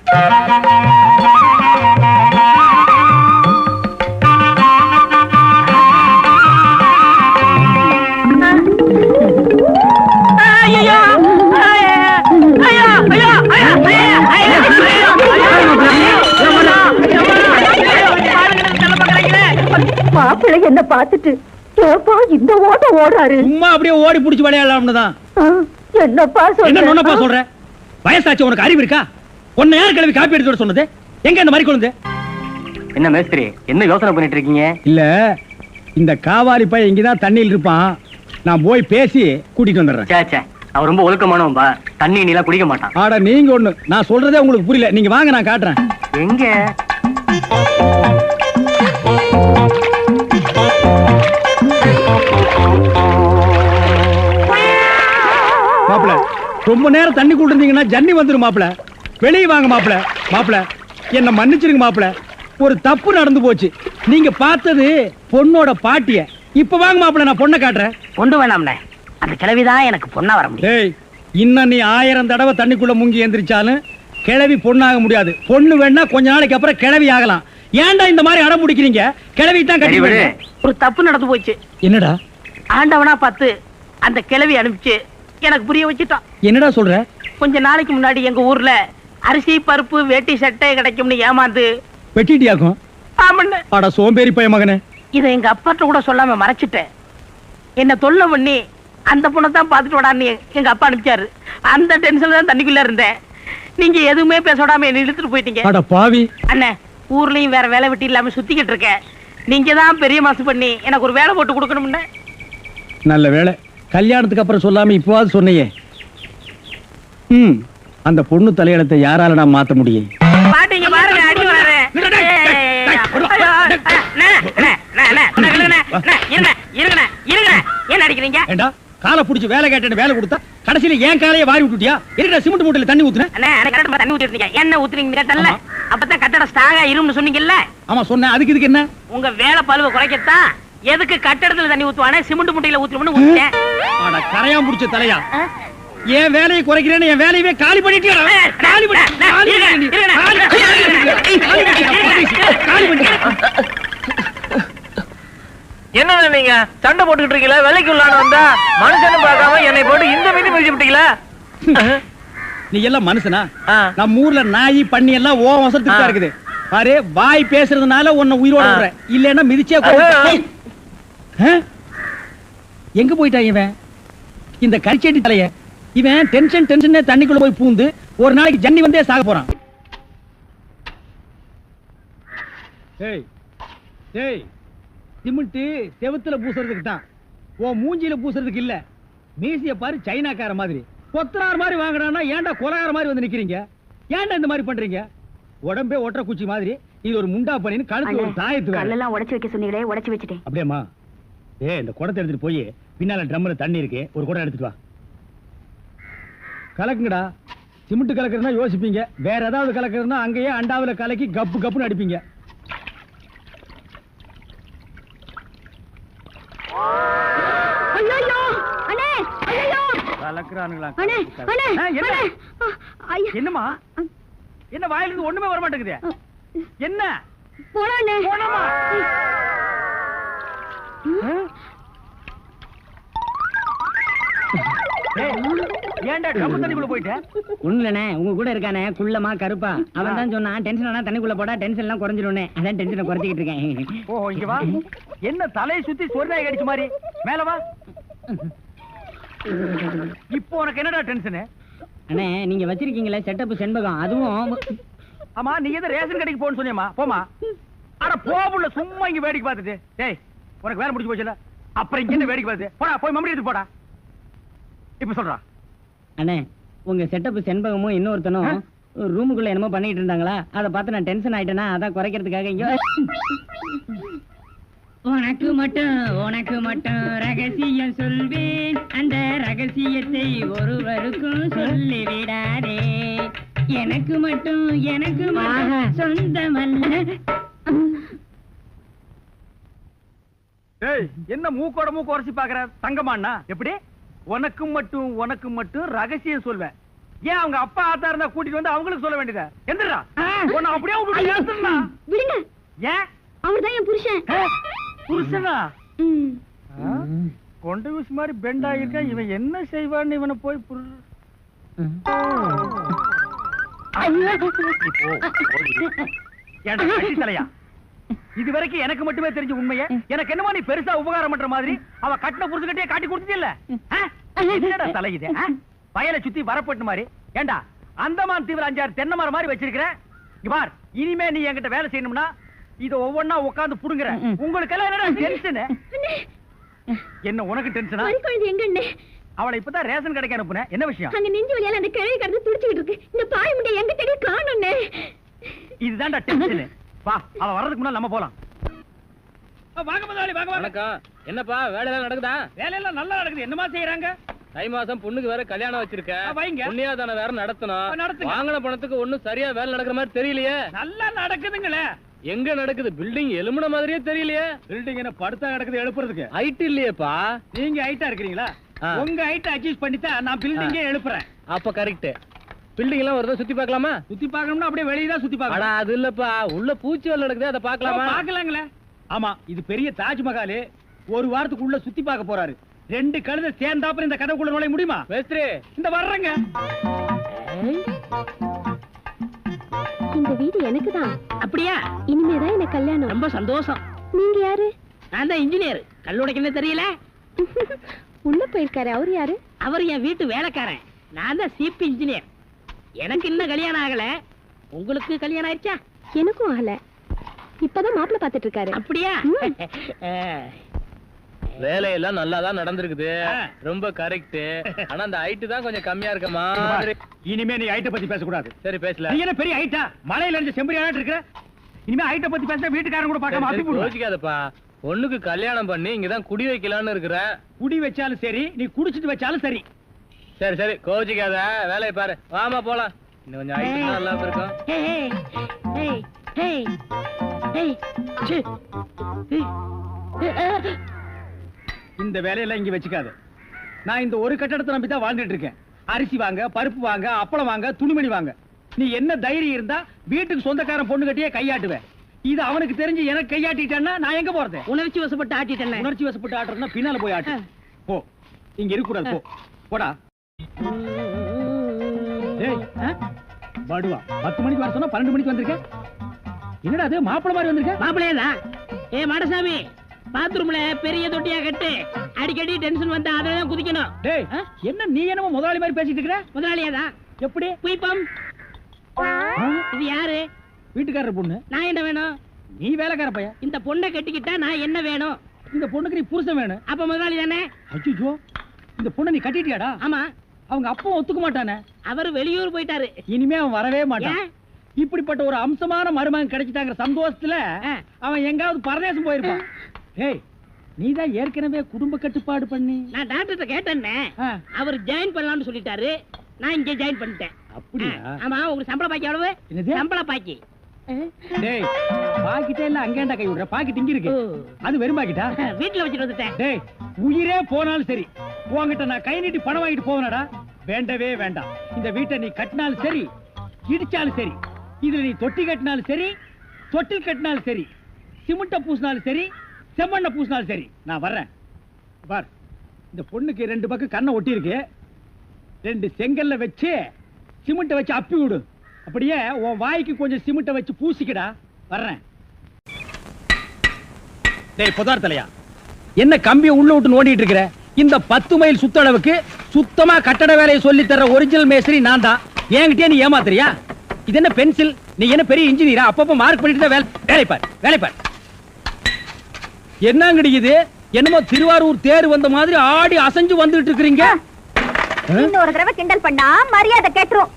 [SPEAKER 7] மாப்பிள்ளை என்ன பார்த்துட்டு இந்த ஓட்ட ஓடுறாரு.
[SPEAKER 9] சும்மா அப்படியே ஓடி புடிச்சு விளையாடலாம்னு தான்.
[SPEAKER 7] என்னப்பா
[SPEAKER 9] என்ன சொல்ற? வயசாச்சு, உனக்கு அறிவு இருக்கா? உன்னை யார் கிளவி காப்பி எடுத்து சொன்னது? எங்க இந்த மாதிரி கொண்டு?
[SPEAKER 8] என்ன மேஸ்திரி, என்ன யோசனை பண்ணிட்டு இருக்கீங்க?
[SPEAKER 9] இல்ல, இந்த காவாலி பையன் இங்கதான் தண்ணியில் இருப்பான். நான் போய் பேசி கூட்டிட்டு வந்துடுறேன்.
[SPEAKER 8] அவன் ரொம்ப ஒழுக்கமானவன்பா. தண்ணி நீலாம் குடிக்க மாட்டான்.
[SPEAKER 9] ஆடா நீங்க ஒண்ணு, நான் சொல்றதே உங்களுக்கு புரியல. நீங்க வாங்க, நான் காட்டுறேன்.
[SPEAKER 8] எங்க?
[SPEAKER 9] மாப்பிள, ரொம்ப நேரம் தண்ணி கூட இருந்தீங்கன்னா ஜன்னி வந்துரும் மாப்பிள. வெளியே வாங்க மாப்பிள. மாப்பிள, என்ன மன்னிச்சிருங்க மாப்பிள. ஒரு தப்பு நடந்து போச்சு. நீங்க பார்த்தது பொண்ணோட பாட்டிய. இப்ப வாங்க மாப்பிள, நான் பொண்ணை காட்டுறேன்.
[SPEAKER 2] கொண்டு வேணாம்னே, அந்த கிழவிதான் எனக்கு பொண்ணா வர முடியும்.
[SPEAKER 9] ஏய், இன்னும் நீ 1000 தடவை தண்ணிக்குள்ள முங்கி எந்திரிச்சாலும் கிழவி பொண்ணாக முடியாது. பொண்ணு வேணா கொஞ்ச நாளைக்கு அப்புறம் கிழவி ஆகலாம். ஏன்டா இந்த மாதிரி அடம் பிடிக்கிறீங்க? கிழவி தான் கட்டி விடு.
[SPEAKER 2] ஒரு தப்பு நடந்து போச்சு.
[SPEAKER 9] என்னடா?
[SPEAKER 2] ஆண்டவனா பார்த்து அந்த கிழவி அனுப்பிச்சு எனக்கு புரிய வச்சுட்டான்.
[SPEAKER 9] என்னடா சொல்ற?
[SPEAKER 2] கொஞ்ச நாளைக்கு முன்னாடி எங்க ஊர்ல அரிசி பருப்பு வேட்டி சட்டை கிடைக்கும்னு ஏமாந்து
[SPEAKER 9] வெட்டிட்டியாக்கும்.
[SPEAKER 2] ஆமண்ணே.
[SPEAKER 9] அட சோம்பேறி பைய மகனே.
[SPEAKER 2] இதை எங்க அப்பாட்ட கூட சொல்லாம மறைச்சிட்டேன். என்ன தொல்லை பண்ணி அந்த பொண்ணை தான் பார்த்துட்டு விடான்னு எங்க அப்பா அனுப்பிச்சாரு. அந்த டென்ஷன்ல தான் தண்ணிக்குள்ள இருந்தேன். நீங்க எதுவுமே பேச விடாம என்ன இழுத்துட்டு போயிட்டீங்க.
[SPEAKER 9] அட பாவி.
[SPEAKER 2] அண்ணே, ஊர்லயும் வேற வேலை வெட்டி இல்லாம சுத்திக்கிட்டு இருக்கேன். நீங்க தான் பெரிய மாசு பண்ணி எனக்கு ஒரு வேலை போட்டு கொடுக்கணும்னு.
[SPEAKER 9] நல்ல வேலை, கல்யாணத்துக்கு அப்புறம் சொல்லாம இப்பவாது சொன்னையே. அந்த பொண்ணு தலையெழுத்தை யாரால நான் மாத்த முடியும்?
[SPEAKER 2] பாட்டீங்க பாருங்க, அடி வர. என்ன அடிக்கிறீங்க?
[SPEAKER 9] ஏண்டா காலை புடிச்சு வேலை கேட்டேன்னு வேலை கொடுத்தா கடைசியில ஏன் காலையை வாரி விட்டுட்டியா? இருக்கா சிமெண்ட் மூட்டையில தண்ணி ஊத்துன?
[SPEAKER 2] தண்ணி ஊத்திருக்கீங்க. என்ன ஊத்துறீங்க கேட்டல? அப்பதான் கட்டடம் ஸ்ட்ராங்கா இரும்னு சொன்னீங்கல்ல?
[SPEAKER 9] ஆமா சொன்னேன். அதுக்கு இதுக்கு என்ன?
[SPEAKER 2] உங்க வேலை பழுவ குறைக்கத்தான் எதுக்கு கட்டடத்துல தண்ணி ஊத்துவானே சிமெண்ட் மூட்டையில ஊத்துறோம்னு ஊத்திட்டேன்.
[SPEAKER 9] ஆனா கரையா முடிச்ச தலையா, என் வேலையை குறைக்கிறேன்னு என் வேலையவே காலி பண்ணிட்டியா? காலி பண்ணி
[SPEAKER 1] என்ன நீங்க சண்டை போட்டுக்கிட்டு இருக்கீங்களா? வேலைக்கு உள்ளான வந்தா மனுஷன்னு பார்க்காம என்னை போட்டு இந்த மீதி மிதிச்சு விட்டீங்களா?
[SPEAKER 9] நீ எல்லாம் மனுஷனா? நம்ம ஊர்ல நாய் பண்ணி எல்லாம் ஓ வசத்துக்கு தான் இருக்குது. பாரு, வாய் பேசுறதுனால உன்னை உயிரோட விடுறேன், இல்லன்னா மிதிச்சே எங்க போயிட்டா இவன்? இந்த கரிச்சேட்டி தலைய இவன் டென்ஷன் தண்ணிக்குள்ள போய் பூந்து ஒரு நாளைக்கு ஜன்னி வந்தே சாக போறான். சிமெண்ட் செவுத்துல பூசுறதுக்கு தான், ஓ மூஞ்சியில பூசுறதுக்கு இல்ல. மீசிய பாரு, சைனாக்கார மாதிரி கொத்தனார் மாதிரி வாங்குறான்னா ஏன்டா கொலகார மாதிரி வந்து நிக்கிறீங்க? ஏன்டா இந்த மாதிரி பண்றீங்க? உடம்பே ஒற்ற குச்சி மாதிரி இது ஒரு முண்டா பண்ணின்னு கழுத்து ஒரு தாயத்து
[SPEAKER 7] கல்லெல்லாம் உடைச்சு வைக்க சொன்னீங்களே, உடைச்சு வச்சுட்டேன்.
[SPEAKER 9] அப்படியேம்மா? இந்த குடத்தை எடுத்துட்டு போய் பின்னால ட்ரம்ல தண்ணி இருக்கு, ஒரு குடம் எடுத்துட்டு வா. கலக்குங்கடா. சிமெண்ட் கலக்குறதுனா யோசிப்பீங்க, வேற ஏதாவது கலக்குறதுனா அங்கேயே அண்டாவில கலக்கி கப்பு கப்புன்னு அடிப்பீங்க. என்னமா என்ன வாயிலிருந்து ஒண்ணுமே வர மாட்டேங்குது? என்ன ஏன்டா டப்பு தண்ணிக்குள்ள போயிட்ட?
[SPEAKER 2] ஒண்ணுலண்ணே, உங்க கூட இருக்கானே குள்ளமா கருப்பா, அவன் தான் சொன்னான் டென்ஷன் ஆனா தண்ணிக்குள்ள போடா டென்ஷன் எல்லாம் குறைஞ்சிடும்னே. அதான் டென்ஷனை குறைச்சிக்கிட்டு இருக்கேன்.
[SPEAKER 9] ஓ இங்க வா. என்ன தலையை சுத்தி சொர்ணாய் கடிச்ச மாதிரி மேல வா. இப்போ உனக்கு என்னடா டென்ஷன்?
[SPEAKER 2] அண்ணே, நீங்க வச்சிருக்கீங்களே செட்டப் செண்பகம், அதுவும்.
[SPEAKER 9] ஆமா, நீ எது ரேஷன் கடைக்கு போன்னு சொன்னியம்மா? போமா. அட போபுள்ள, சும்மா இங்க வேடிக்கை பார்த்துட்டு. டேய், உனக்கு வேலை முடிஞ்சு போச்சுல, அப்புறம் இங்க என்ன வேடிக்கை பார்த்து? போடா, போய் மம்மடி எடுத்து போடா. இப்ப சொல்றா.
[SPEAKER 2] அண்ணே, உங்க செட்டப் செண்பகமும் இன்னொருத்தனும் ரூமுக்குள்ள என்னமோ பண்ணிட்டு இருந்தாங்களா, அதை பார்த்து நான் டென்ஷன் ஆயிட்டேனா, அதான் குறைக்கிறதுக்காக இங்க. உனக்கு மட்டும் ரகசியம் சொல்வேன், அந்த ரகசியத்தை ஒருவருக்கும் சொல்லிவிடாதே. எனக்கு மட்டும் சொந்தமல்ல.
[SPEAKER 9] என்ன மூக்கோட மூக்கு உரைச்சி பாக்குற தங்கமாண்ணா? எப்படி உனக்கு மட்டும் ரகசியம் சொல்வேன்? ஏன் அவங்க அப்பா ஆத்தா இருந்தா கூட்டிட்டு வந்து அவங்களுக்கு சொல்ல வேண்டியதா? எந்திரா, உன்னை அப்படியே விடுங்க. ஏன்?
[SPEAKER 7] அவர்தான் என் புருஷன்.
[SPEAKER 9] புருஷனா? கொண்டு வீசு மாதிரி பெண்ட் ஆகிருக்கா. இவன் என்ன செய்வான்னு இவனை போய் தலையா? இது வரைக்கும் எனக்கு மட்டுமே தெரிஞ்ச உண்மையை எனக்கு என்னமா நீ பெருசா உபகாரம் பண்ற மாதிரி அவ கட்டின புருஷகிட்டே காட்டி கொடுத்தீல்ல? என்னடா தலையுது? வயலை சுத்தி வரப்பட்டு மாதிரி. ஏண்டா அந்தமான் தீவிர 5-6 தென்னை மரம் மாதிரி வச்சிருக்கிறேன். பார், இனிமே நீ என்கிட்ட வேலை செய்யணும்னா இத ஒவ்வொன்னா உட்கார்ந்து புடுங்குற. உங்களுக்கு எல்லாம் என்னடா டென்ஷன்? என்ன உனக்கு டென்ஷனா? அவளை இப்பதான் ரேஷன் கடைக்கு அனுப்புனேன். என்ன விஷயம்?
[SPEAKER 7] அங்க நெஞ்சு வலியால அந்த கிழவி கடந்து துடிச்சிட்டு இருக்கு. இந்த பாய் முண்டை எங்க தேடி காணோம்னே.
[SPEAKER 9] இதுதான்டா டென்ஷன். வா, அவ வர்றதுக்கு முன்னால நம்ம போலாம். வாங்க முதலாளி, வாங்க வாங்க.
[SPEAKER 10] என்னப்பா வேலை எல்லாம் நடக்குதா?
[SPEAKER 9] வேலையெல்லாம் நல்லா நடக்குது. என்னமா செய்யறாங்க?
[SPEAKER 10] தை மாசம் பொண்ணுக்கு வேற கல்யாணம் வச்சிருக்க. புண்ணியாதான வேற நடத்தணும். வாங்கின பணத்துக்கு ஒண்ணும் சரியா வேலை நடக்கிற மாதிரி தெரியலையே.
[SPEAKER 9] நல்லா நடக்குதுங்களே.
[SPEAKER 10] எங்க நடக்குது? பில்டிங் எலும்புன மாதிரியே தெரியலையே.
[SPEAKER 9] பில்டிங் என்ன படுத்தா நடக்குது எழுப்புறதுக்கு?
[SPEAKER 10] ஹைட் இல்லையேப்பா.
[SPEAKER 9] நீங்க ஹைட்டா இருக்கிறீங்களா? உங்க ஹைட் அட்ஜஸ்ட் பண்ணிட்டா நான் பில்டிங்கே எழுப்புறேன்.
[SPEAKER 10] அப்ப கரெக்ட். பில்டிங் எல்லாம் வருதா சுத்தி பார்க்கலாமா?
[SPEAKER 9] சுத்தி பார்க்கணும்னா அப்படியே வெளியே தான் சுத்தி பார்க்கலாம்.
[SPEAKER 10] அது இல்லப்பா, உள்ள பூச்சி வேலை நடக்குது, அதை பார்க்கலாமா?
[SPEAKER 9] பார்க்கலாங்களே. ஆமா, இது பெரிய தாஜ்மஹால். ஒரு வாரத்துக்குள்ள சுத்தி பார்க்க போறாரு. 2 கழுதை சேர்ந்தாப்புல இந்த கதவுக்குள்ள நுழைய முடியுமா?
[SPEAKER 10] மேஸ்திரி,
[SPEAKER 9] இந்த வர்றங்க.
[SPEAKER 7] இந்த வீடு எனக்கு தான்.
[SPEAKER 2] அப்படியா?
[SPEAKER 7] இனிமேதான் எனக்கு கல்யாணம்.
[SPEAKER 2] ரொம்ப சந்தோஷம்.
[SPEAKER 7] நீங்க யாரு?
[SPEAKER 2] நான் தான் இன்ஜினியர். கல்லுடைக்கு தெரியல.
[SPEAKER 7] உள்ள போயிருக்காரு. அவர் யாரு?
[SPEAKER 2] அவர் என் வீட்டு வேலைக்காரன். நான் தான் சிபி இன்ஜினியர். எனக்கு இன்னும் கல்யாணம் ஆகல. உங்களுக்கு கல்யாணம் ஆயிடுச்சா?
[SPEAKER 7] எனக்கும் ஆகல. இப்பதான் மாப்பிள்ளை பாத்துட்டு இருக்காரு.
[SPEAKER 2] அப்படியா?
[SPEAKER 10] வேலையெல்லாம் நல்லா தான் நடந்திருக்குது, ரொம்ப கரெக்ட். ஆனா அந்த ஹைட் தான் கொஞ்சம் கம்மியா இருக்க மாதிரி.
[SPEAKER 9] இனிமே நீ ஹைட்ட பத்தி பேசக்கூடாது.
[SPEAKER 10] சரி பேசல.
[SPEAKER 9] நீ என்ன பெரிய ஹைட்டா? மலையில இருந்து செம்பரியாட்டு இருக்கிற. இனிமே ஹைட்ட பத்தி பேசினா வீட்டுக்காரங்க கூட பார்க்காம அப்பி போடுவாங்க.
[SPEAKER 10] யோசிக்காதப்பா, பொண்ணுக்கு கல்யாணம் பண்ணி இங்கதான் குடி வைக்கலாம்னு இருக்கிறேன்.
[SPEAKER 9] குடி வச்சாலும் சரி, நீ குடிச்சிட்டு வச்சாலும் சரி.
[SPEAKER 10] சரி சரி கோச்சிக்காத, வேலையை பாரு. வாமா போலாம். இன்னும் கொஞ்சம் ஹைட் நல்லா இருக்கும்.
[SPEAKER 9] இந்த வேலையெல்லாம் இங்க வச்சுக்காத. நான் இந்த ஒரு கட்டடத்தை நம்பி தான் வாழ்ந்துட்டு இருக்கேன். அரிசி வாங்க, பருப்பு வாங்க, அப்பளம் வாங்க, துணிமணி வாங்க. நீ என்ன தைரியம் இருந்தா வீட்டுக்கு சொந்தக்காரன் பொண்ணு கட்டியே கையாட்டுவேன். இது அவனுக்கு தெரிஞ்சு எனக்கு கையாட்டிட்டான்னா நான் எங்க போறது?
[SPEAKER 2] உணர்ச்சி வசப்பட்டு ஆட்டிட்டேன்.
[SPEAKER 9] உணர்ச்சி வசப்பட்டு ஆட்டுறதுன்னா பின்னால போய் ஆட்டு. போ, இங்க இருக்க கூடாது. போ, போடா. டேய், பாடுவா 10 மணிக்கு வர சொன்னா 12 மணிக்கு வந்திருக்க. என்னடா அது மாப்பிள்ளை மாதிரி வந்திருக்க?
[SPEAKER 2] மாப்பிள்ளையதான். ஏ மாடசாமி, பாத்ரூம்ல பெரிய தொட்டியா கட்டு. அடிக்கடி டென்ஷன் வந்தா அதெல்லாம் குதிக்கணும்.
[SPEAKER 9] டேய், என்ன நீ என்னமோ முதலாளி மாதிரி பேசிட்டு இருக்கிற?
[SPEAKER 2] முதலாளியாதான்.
[SPEAKER 9] எப்படி?
[SPEAKER 2] குயிப்பம். இது யாரு?
[SPEAKER 9] வீட்டுக்காரர் பொண்ணு.
[SPEAKER 2] நான் என்ன வேணும்?
[SPEAKER 9] நீ வேலைக்கார பையன்.
[SPEAKER 2] இந்த பொண்ணை கட்டிக்கிட்டா நான் என்ன வேணும்?
[SPEAKER 9] இந்த பொண்ணுக்கு நீ புருஷன் வேணும்.
[SPEAKER 2] அப்ப முதலாளி தானே?
[SPEAKER 9] அச்சோ, இந்த பொண்ணை நீ கட்டிட்டியாடா?
[SPEAKER 2] ஆமா.
[SPEAKER 9] அவங்க அப்பா ஒத்துக்க மாட்டானே.
[SPEAKER 2] அவரு வெளியூர் போயிட்டாரு.
[SPEAKER 9] இனிமே அவன் வரவே மாட்டான். இப்படிப்பட்ட ஒரு அம்சமான மருமகன் கிடைச்சிட்டாங்கிற சந்தோஷத்துல அவன் எங்காவது பரதேசம் போயிருப்பான். ஏய், நீதான் ஏற்கனவே குடும்ப கட்டுப்பாடு பண்ணி.
[SPEAKER 2] நான் டாக்டர்கிட்ட கேட்டேன்னே, அவர் ஜாயின் பண்ணலாம்னு சொல்லிட்டாரு. நான் இங்க ஜாயின் பண்ணிட்டேன்.
[SPEAKER 9] அப்படியா?
[SPEAKER 2] ஆமா. உங்களுக்கு சம்பள பாக்கி எவ்வளவு? சம்பள பாக்கி.
[SPEAKER 9] டேய், பாக்கிட்டே இல்ல அங்கேண்டா கை விடுற. பாக்கெட் இங்க இருக்கு. அது வெறும் பாக்கிட்டா?
[SPEAKER 2] வீட்டுல வச்சுட்டு வந்துட்டேன்.
[SPEAKER 9] டேய், உயிரே போனாலும் சரி உன்கிட்ட நான் கை நீட்டி பணம் வாங்கிட்டு போவனடா. வேண்டவே வேண்டாம். இந்த வீட்டை நீ கட்டினாலும் சரி, இடிச்சாலும் சரி, இதுல நீ தொட்டி கட்டினாலும் சரி, தொட்டில் கட்டினாலும் சரி, சிமெண்ட பூசினாலும் சரி, செம்மண்ண பூசினாலும் சரி, நான் வர்றேன். பார், இந்த பொண்ணுக்கு 2 பக்கம் கண்ணை ஒட்டி இருக்கு. 2 செங்கல்ல வச்சு சிமெண்ட வச்சு அப்பி விடு. அப்படியே உன் வாய்க்கு கொஞ்சம் சிமெண்ட வச்சு பூசிக்கடா. வர்றேன். டேய் புதார் தலையா, என்ன கம்பியை உள்ள விட்டு நோண்டிட்டு இருக்கிற? இந்த 10 மைல் சுத்தளவுக்கு சுத்தமா கட்டட வேலையை சொல்லி தர்ற ஒரிஜினல் மேஸ்திரி நான் தான். என்கிட்டயே நீ ஏமாத்துறியா? இது என்ன பென்சில்? நீ என்ன பெரிய இன்ஜினியரா? அப்பப்ப மார்க் பண்ணிட்டு தான் வேலை பார், வேலை பார். என்னங்கடி இது? என்னமோ திருவாரூர் தேர் வந்த மாதிரி ஆடி அசைஞ்சு வந்துட்டு இருக்கீங்க.
[SPEAKER 7] இன்னொரு தடவை கிண்டல் பண்ணா மரியாதை கேட்டுரும்.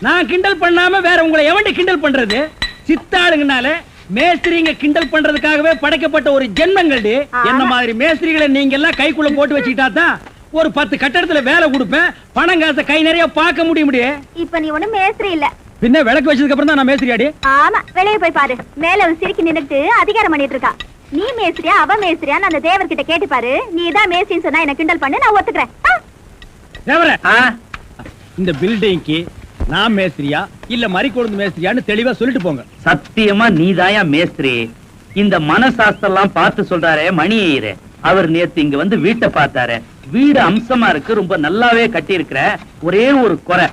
[SPEAKER 9] நான் கிண்டல் பண்ணாம வேற உங்களை எவன்டி கிண்டல் பண்றது? சித்தாளுங்கனால மேஸ்திரிங்க கிண்டல் பண்றதுக்காகவே படைக்கப்பட்ட ஒரு ஜென்மங்கள். என்ன மாதிரி மேஸ்திரிகளை நீங்க எல்லாம் கைக்குள்ள போட்டு வச்சுக்கிட்டா தான் ஒரு 10 கட்டடத்துல வேலை கொடுப்பேன். பணம் காசை கை நிறைய பார்க்க முடியும்.
[SPEAKER 7] இப்ப நீ ஒண்ணும் மேஸ்திரி இல்ல.
[SPEAKER 9] பின்ன விளக்கு வச்சதுக்கு அப்புறம் தான் நான் மேஸ்திரியாடி.
[SPEAKER 7] ஆமா, வெளியே போய் பாரு. மேல சிரிக்கி நின்னுட்டு அதிகாரம் பண்ணிட்டு இருக்கா. நீ மேஸ்திரியா அவ மேஸ்திரியா அந்த தேவர்கிட்ட கேட்டு பாரு. நீ தான் மேஸ்திரின்னு சொன்னா என்ன கிண்டல் பண்ணு, நான் ஒத்துக்கிறேன்.
[SPEAKER 9] தேவரே, இந்த பில்டிங்க்கு நான் மேஸ்திரியா இல்ல மறிக்கொழுந்து மேஸ்திரியான்னு தெளிவா சொல்லிட்டு போங்க.
[SPEAKER 8] சத்தியமா நீதாயா மேஸ்திரி. இந்த மனசாஸ்திரம் பார்த்து சொல்றாரே மணி ஐயரே, அவர் நேத்து இங்க வந்து வீட்டை பார்த்தாரு. வீடு அம்சமா இருக்கு, ரொம்ப நல்லாவே கட்டி இருக்கிற. ஒரே ஒரு குறை,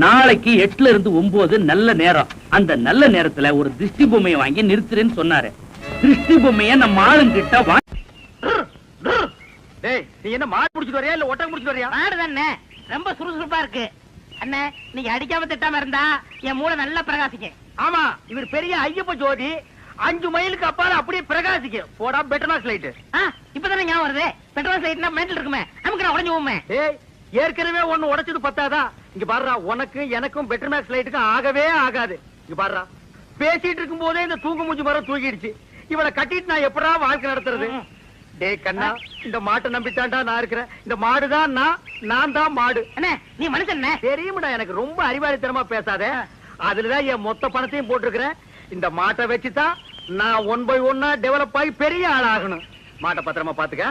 [SPEAKER 8] நாளைக்கு 8ல இருந்து 9 நல்ல நேரம். அந்த நல்ல நேரத்துல ஒரு திருஷ்டி பொம்மையை வாங்கி நிறுத்துறேன்னு சொன்னாரு. திருஷ்டி பொம்மைய நம்ம ஆளுங்கிட்ட வாங்கி.
[SPEAKER 6] டேய், நீ என்ன மாடு புடிச்சிட்டு வரியா இல்ல ஒட்டகம் புடிச்சிட்டு வரியா?
[SPEAKER 2] மாடு தானே, ரொம்ப சுறுசுறுப்பா இருக்கு. அண்ணே, நீங்க அடிக்காம திட்டாம இருந்தா என் மூளை நல்லா பிரகாசிக்கும்.
[SPEAKER 6] ஆமா, இவர் பெரிய ஐயப்ப ஜோதி. 5 மைலுக்கு அப்பால அப்படியே பிரகாசிக்கும். போடா பெட்ரோல் லைட்.
[SPEAKER 2] இப்பதானே ஞாபகம் வருது. பெட்ரோல் லைட்னா மெண்டல் இருக்குமே, நமக்கு நான் உடைஞ்சு போமே.
[SPEAKER 6] ஏய், ஏற்கனவே ஒண்ணு உடைச்சது பத்தாதா? இங்க பாருடா, உனக்கு எனக்கும் பெட்ரோல் லைட்டுக்கும் ஆகவே ஆகாது. இங்க பாருடா, பேசிட்டு இருக்கும் போதே இந்த தூங்கு மூஞ்சி மரம் தூக்கிடுச்சு. இவளை கட்டிட்டு நான் எப்படா வாழ்க்கை நடத்துறது? டேய் கண்ணா, இந்த மாட்டை நம்பித்தாண்டா நான் இருக்கிறேன். இந்த மாடுதான் நான் தான் மாடு.
[SPEAKER 2] அண்ணே, நீ மனுஷன்
[SPEAKER 6] தெரியுமாடா, எனக்கு ரொம்ப அறிவாளித்தனமா பேசாத. அதுலதான் என் மொத்த பணத்தையும் போட்டிருக்கிறேன். இந்த மாட்டை வச்சுதான் நான் 1 by 1 டெவலப் ஆகி பெரிய ஆள் ஆகணும். மாட்டை பத்திரமா பாத்துக்க.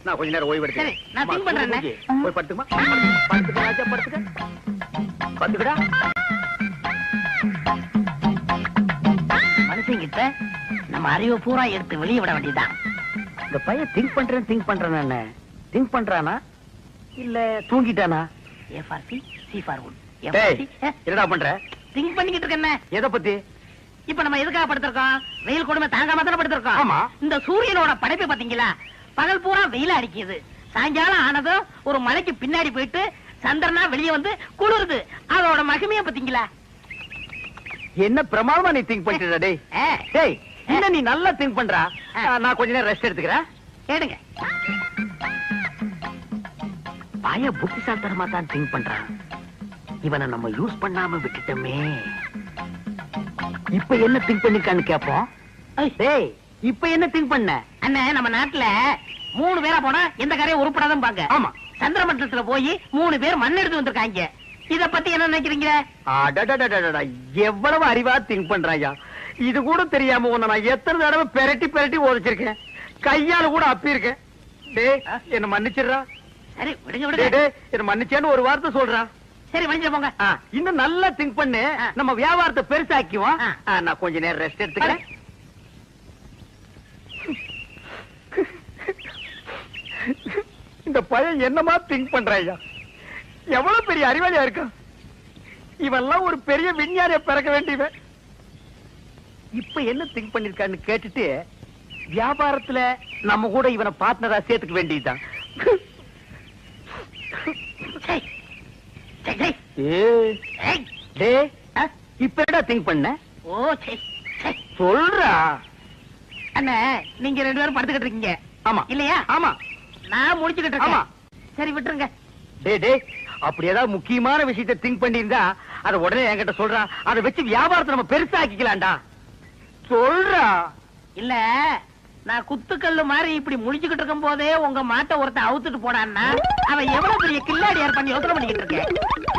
[SPEAKER 6] நான் கொஞ்ச நேரம் ஓய்வு எடுக்கிறேன்.
[SPEAKER 2] நான் திங்க் பண்றேன்.
[SPEAKER 6] போய் படுத்துமா, படுத்துக்க ராஜா, படுத்துக்க. படுத்துக்கடா.
[SPEAKER 2] மனுஷங்கிட்ட நம்ம அறிவை பூரா எடுத்து வெளியே விட வேண்டியதான்.
[SPEAKER 6] இந்த பையன் திங்க் பண்றேன் திங்க் பண்றானா இல்ல தூங்கிட்டானா?
[SPEAKER 2] A for C, C for wood.
[SPEAKER 6] என்னடா பண்ற?
[SPEAKER 2] திங்க் பண்ணிக்கிட்டு இருக்கேன்.
[SPEAKER 6] எதை பத்தி?
[SPEAKER 2] இப்ப நம்ம எதுக்காக படுத்திருக்கோம்? வெயில் கொடுமை தாங்காம தானே படுத்திருக்கோம்.
[SPEAKER 6] ஆமா.
[SPEAKER 2] இந்த சூரியனோட படைப்பை பாத்தீங்களா? பகல் பூரா வெயில அடிக்குது. சாயங்காலம் ஆனதும் ஒரு மலைக்கு பின்னாடி போயிட்டு சந்திரனா வெளியே வந்து குளிருது. அதோட மகிமையை பாத்தீங்களா?
[SPEAKER 6] என்ன பிரமாதமா நீ திங்க் பண்ணிட்டு? டேய், இன்னும் நீ நல்லா திங்க் பண்றா. நான் கொஞ்ச நேரம் ரெஸ்ட் எடுத்துக்கிறேன்.
[SPEAKER 2] கேடுங்க.
[SPEAKER 6] பய புத்திசாலித்தனமா தான் திங்க் பண்றான். இவனை நம்ம யூஸ் பண்ணாம விட்டுட்டோமே. இப்ப என்ன திங்க் பண்ணிருக்கான்னு கேப்போம். டேய், இப்ப என்ன திங்க் பண்ண?
[SPEAKER 2] அண்ணே, நம்ம நாட்டுல 3 பேரா போனா எந்த காரையும் உருப்படாதான் பாங்க.
[SPEAKER 6] ஆமா,
[SPEAKER 2] சந்திர மண்டலத்துல போய் 3 பேர் மண் எடுத்து வந்திருக்காங்க. இத பத்தி என்ன நினைக்கிறீங்க?
[SPEAKER 6] அடடடடடடா, எவ்வளவு அறிவா திங்க் பண்றாயா. இது கூட தெரியாம உன்னை நான் எத்தனை தடவை பெரட்டி பெரட்டி ஓதிச்சிருக்கேன். கையால கூட அப்பி இருக்கேன். டேய், என்ன மன்னிச்சிடுறா.
[SPEAKER 2] சரி, விடுங்க
[SPEAKER 6] டேய்,
[SPEAKER 2] விடுங்க.
[SPEAKER 6] டேய், என்ன மன்னிச்சேன்னு ஒரு வார்த்தை சொல்றா.
[SPEAKER 2] சரி, மன்னிச்சு போங்க.
[SPEAKER 6] இன்னும் நல்லா திங்க் பண்ணு. நம்ம வியாபாரத்தை பெருசாக்குவோம். நான் கொஞ்ச நேரம் ரெஸ்ட் எடுத்துக்கிறேன். இந்த பையன் என்னமா திங்க் பண்றாயா. எவ்வளவு பெரிய அறிவாளியா இருக்கான். இவெல்லாம் ஒரு பெரிய விஞ்ஞானிய பிறக்க வேண்டியவன். இப்ப என்ன திங்க் பண்ணிருக்கான்னு கேட்டுட்டு வியாபாரத்துல நம்ம கூட இவனை பார்ட்னரா சேர்த்துக்க வேண்டியதுதான். இப்ப என்ன திங்க் பண்ண?
[SPEAKER 2] ஓ, சரி
[SPEAKER 6] சொல்றா.
[SPEAKER 2] அண்ணே, நீங்க 2 பேரும் படுத்துக்கிட்டு இருக்கீங்க.
[SPEAKER 6] ஆமா
[SPEAKER 2] இல்லையா?
[SPEAKER 6] ஆமா,
[SPEAKER 2] நான் முடிச்சுக்கிட்டு
[SPEAKER 6] ஆமா.
[SPEAKER 2] இருக்கேன். சரி, விட்டுருங்க.
[SPEAKER 6] டேய், அப்படி ஏதாவது முக்கியமான விஷயத்தை திங்க் பண்ணியிருந்தா அதை உடனே என்கிட்ட சொல்றா. அதை வச்சு வியாபாரத்தை நம்ம பெருசாக்கிக்கலாம்டா. சொல்றா.
[SPEAKER 2] இல்ல, நான் குத்துக்கல்லு மாதிரி இப்படி முடிச்சுக்கிட்டு இருக்கும் போதே உங்க மாட்டை ஒருத்த அவுத்துட்டு போனான்னா அவன் எவ்வளவு பெரிய கில்லாடி பண்ணி யோசனை பண்ணிக்கிட்டு இருக்கேன்.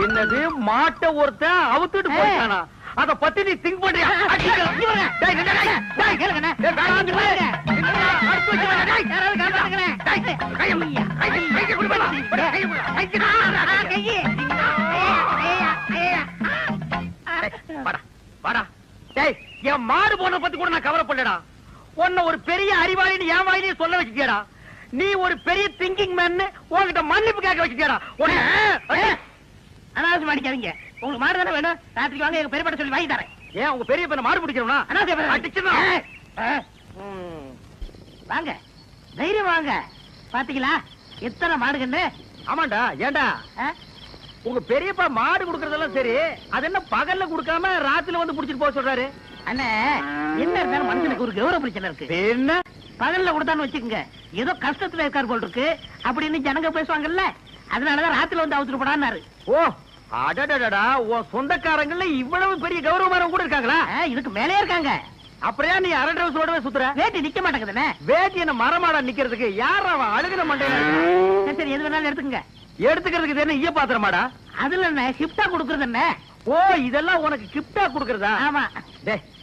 [SPEAKER 6] என்னது, மாட்டை ஒருத்த அவுத்துட்டு போயிட்டானா? அத பத்தி நீ திங்க் பண்றியா? என் மாடு போன பத்தி கூட நான் கவலைப்படலடா. உன்னை ஒரு பெரிய அறிவாளின்னு என் வாயிலே சொல்ல வச்சுட்டியாடா. நீ ஒரு பெரிய திங்கிங் மேன் உன்கிட்ட மன்னிப்பு கேட்க வச்சுட்டியாடா.
[SPEAKER 2] அனாவசியம் அடிக்காதீங்க. உங்களுக்கு மாடு தானே வேணும்? ராத்திரிக்கு வாங்க, எங்க பெரியப்பட்ட சொல்லி வாங்கி தரேன்.
[SPEAKER 6] ஏன் உங்க பெரிய பையனை மாடு பிடிக்கிறோம்னா?
[SPEAKER 2] வாங்க, தைரியம் வாங்க. பாத்தீங்களா எத்தனை மாடுகன்னு?
[SPEAKER 6] ஆமாண்டா. ஏண்டா, உங்க பெரியப்பா மாடு குடுக்கறதெல்லாம் சரி, அது என்ன பகல்ல குடுக்காம ராத்திரில வந்து புடிச்சிட்டு போக சொல்றாரு?
[SPEAKER 2] அண்ணே, என்ன இருந்தாலும் மனுஷனுக்கு ஒரு கௌரவ பிரச்சனை இருக்கு.
[SPEAKER 6] என்ன
[SPEAKER 2] பகல்ல கொடுத்தான்னு வச்சுக்கோங்க, ஏதோ கஷ்டத்துல இருக்காரு போல் இருக்கு அப்படின்னு ஜனங்க பேசுவாங்கல்ல. அதனாலதான் ராத்திரில வந்து அவுத்துட்டு போடான்னாரு.
[SPEAKER 6] ஓ, அடடடடா, உன் சொந்தக்காரங்கள்ல இவ்வளவு பெரிய கௌரவமானவங்க கூட இருக்காங்களா?
[SPEAKER 2] இதுக்கு மேலே இருக்காங்க.
[SPEAKER 6] அப்படியே நீ அரை டிரவுசரோடவே சுத்துற?
[SPEAKER 2] வேட்டி நிக்க மாட்டேங்குதுண்ணே.
[SPEAKER 6] வேட்டி என்ன மரமாடா நிக்கிறதுக்கு? யார் அவன் அழுகின மண்டையில?
[SPEAKER 2] சரி, எது வேணாலும் எடுத்துக்கங்க.
[SPEAKER 6] எடுத்துக்கிறதுக்கு இது என்ன ஈய பாத்திரமாடா?
[SPEAKER 2] அதுல என்ன கிஃப்டா கொடுக்கறது என்ன?
[SPEAKER 6] ஓ, இதெல்லாம் உனக்கு கிஃப்டா கொடுக்கறதா?
[SPEAKER 2] ஆமா.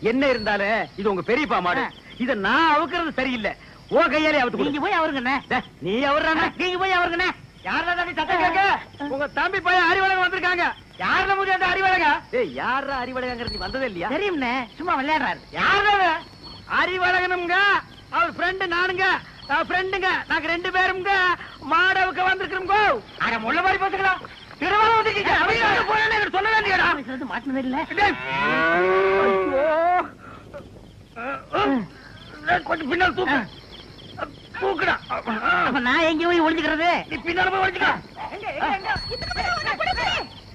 [SPEAKER 6] என்ன இருந்தாலும் இது உங்க பெரியப்பா மாடு. இத நான் அவுக்கிறது சரியில்லை. ஓ, கையாலே அவுத்து
[SPEAKER 2] நீங்க போய் அவருங்கண்ணே.
[SPEAKER 6] நீ அவர்றானே.
[SPEAKER 2] நீங்க போய் அவருங்கண்ணே.
[SPEAKER 6] யாரா நீ சத்தம் கேட்க? உங்க தம்பி பையன் அறிவழகன் வந்திருக்காங்க. யாரா முடிய அந்த அறிவழகா? ஏய், யாரா அறிவழகங்கிறது நீ வந்ததே இல்லையா?
[SPEAKER 2] தெரியும்ண்ணே, சும்மா விளையாடுறாரு.
[SPEAKER 6] யாரா அறிவழகனுங்க? அவர் ஃப்ரெண்டு நானுங்க. ஃப்ரெண்டுங்க நாங்க 2 பேருங்க மாடவுக்கு வந்திருக்கிறோம். அட முள்ள மாதிரி பாத்துக்கலாம். திருவாரூர் வந்துட்டீங்க. அவங்க போறேன்னு எனக்கு சொல்ல வேண்டியடா.
[SPEAKER 2] மாட்டினது இல்ல.
[SPEAKER 6] கொஞ்சம் பின்னால் தூக்கு. தூக்குடா.
[SPEAKER 2] அப்ப நான் எங்க போய் ஒளிஞ்சுக்கிறது?
[SPEAKER 6] நீ பின்னால போய் ஒளிஞ்சுக்க.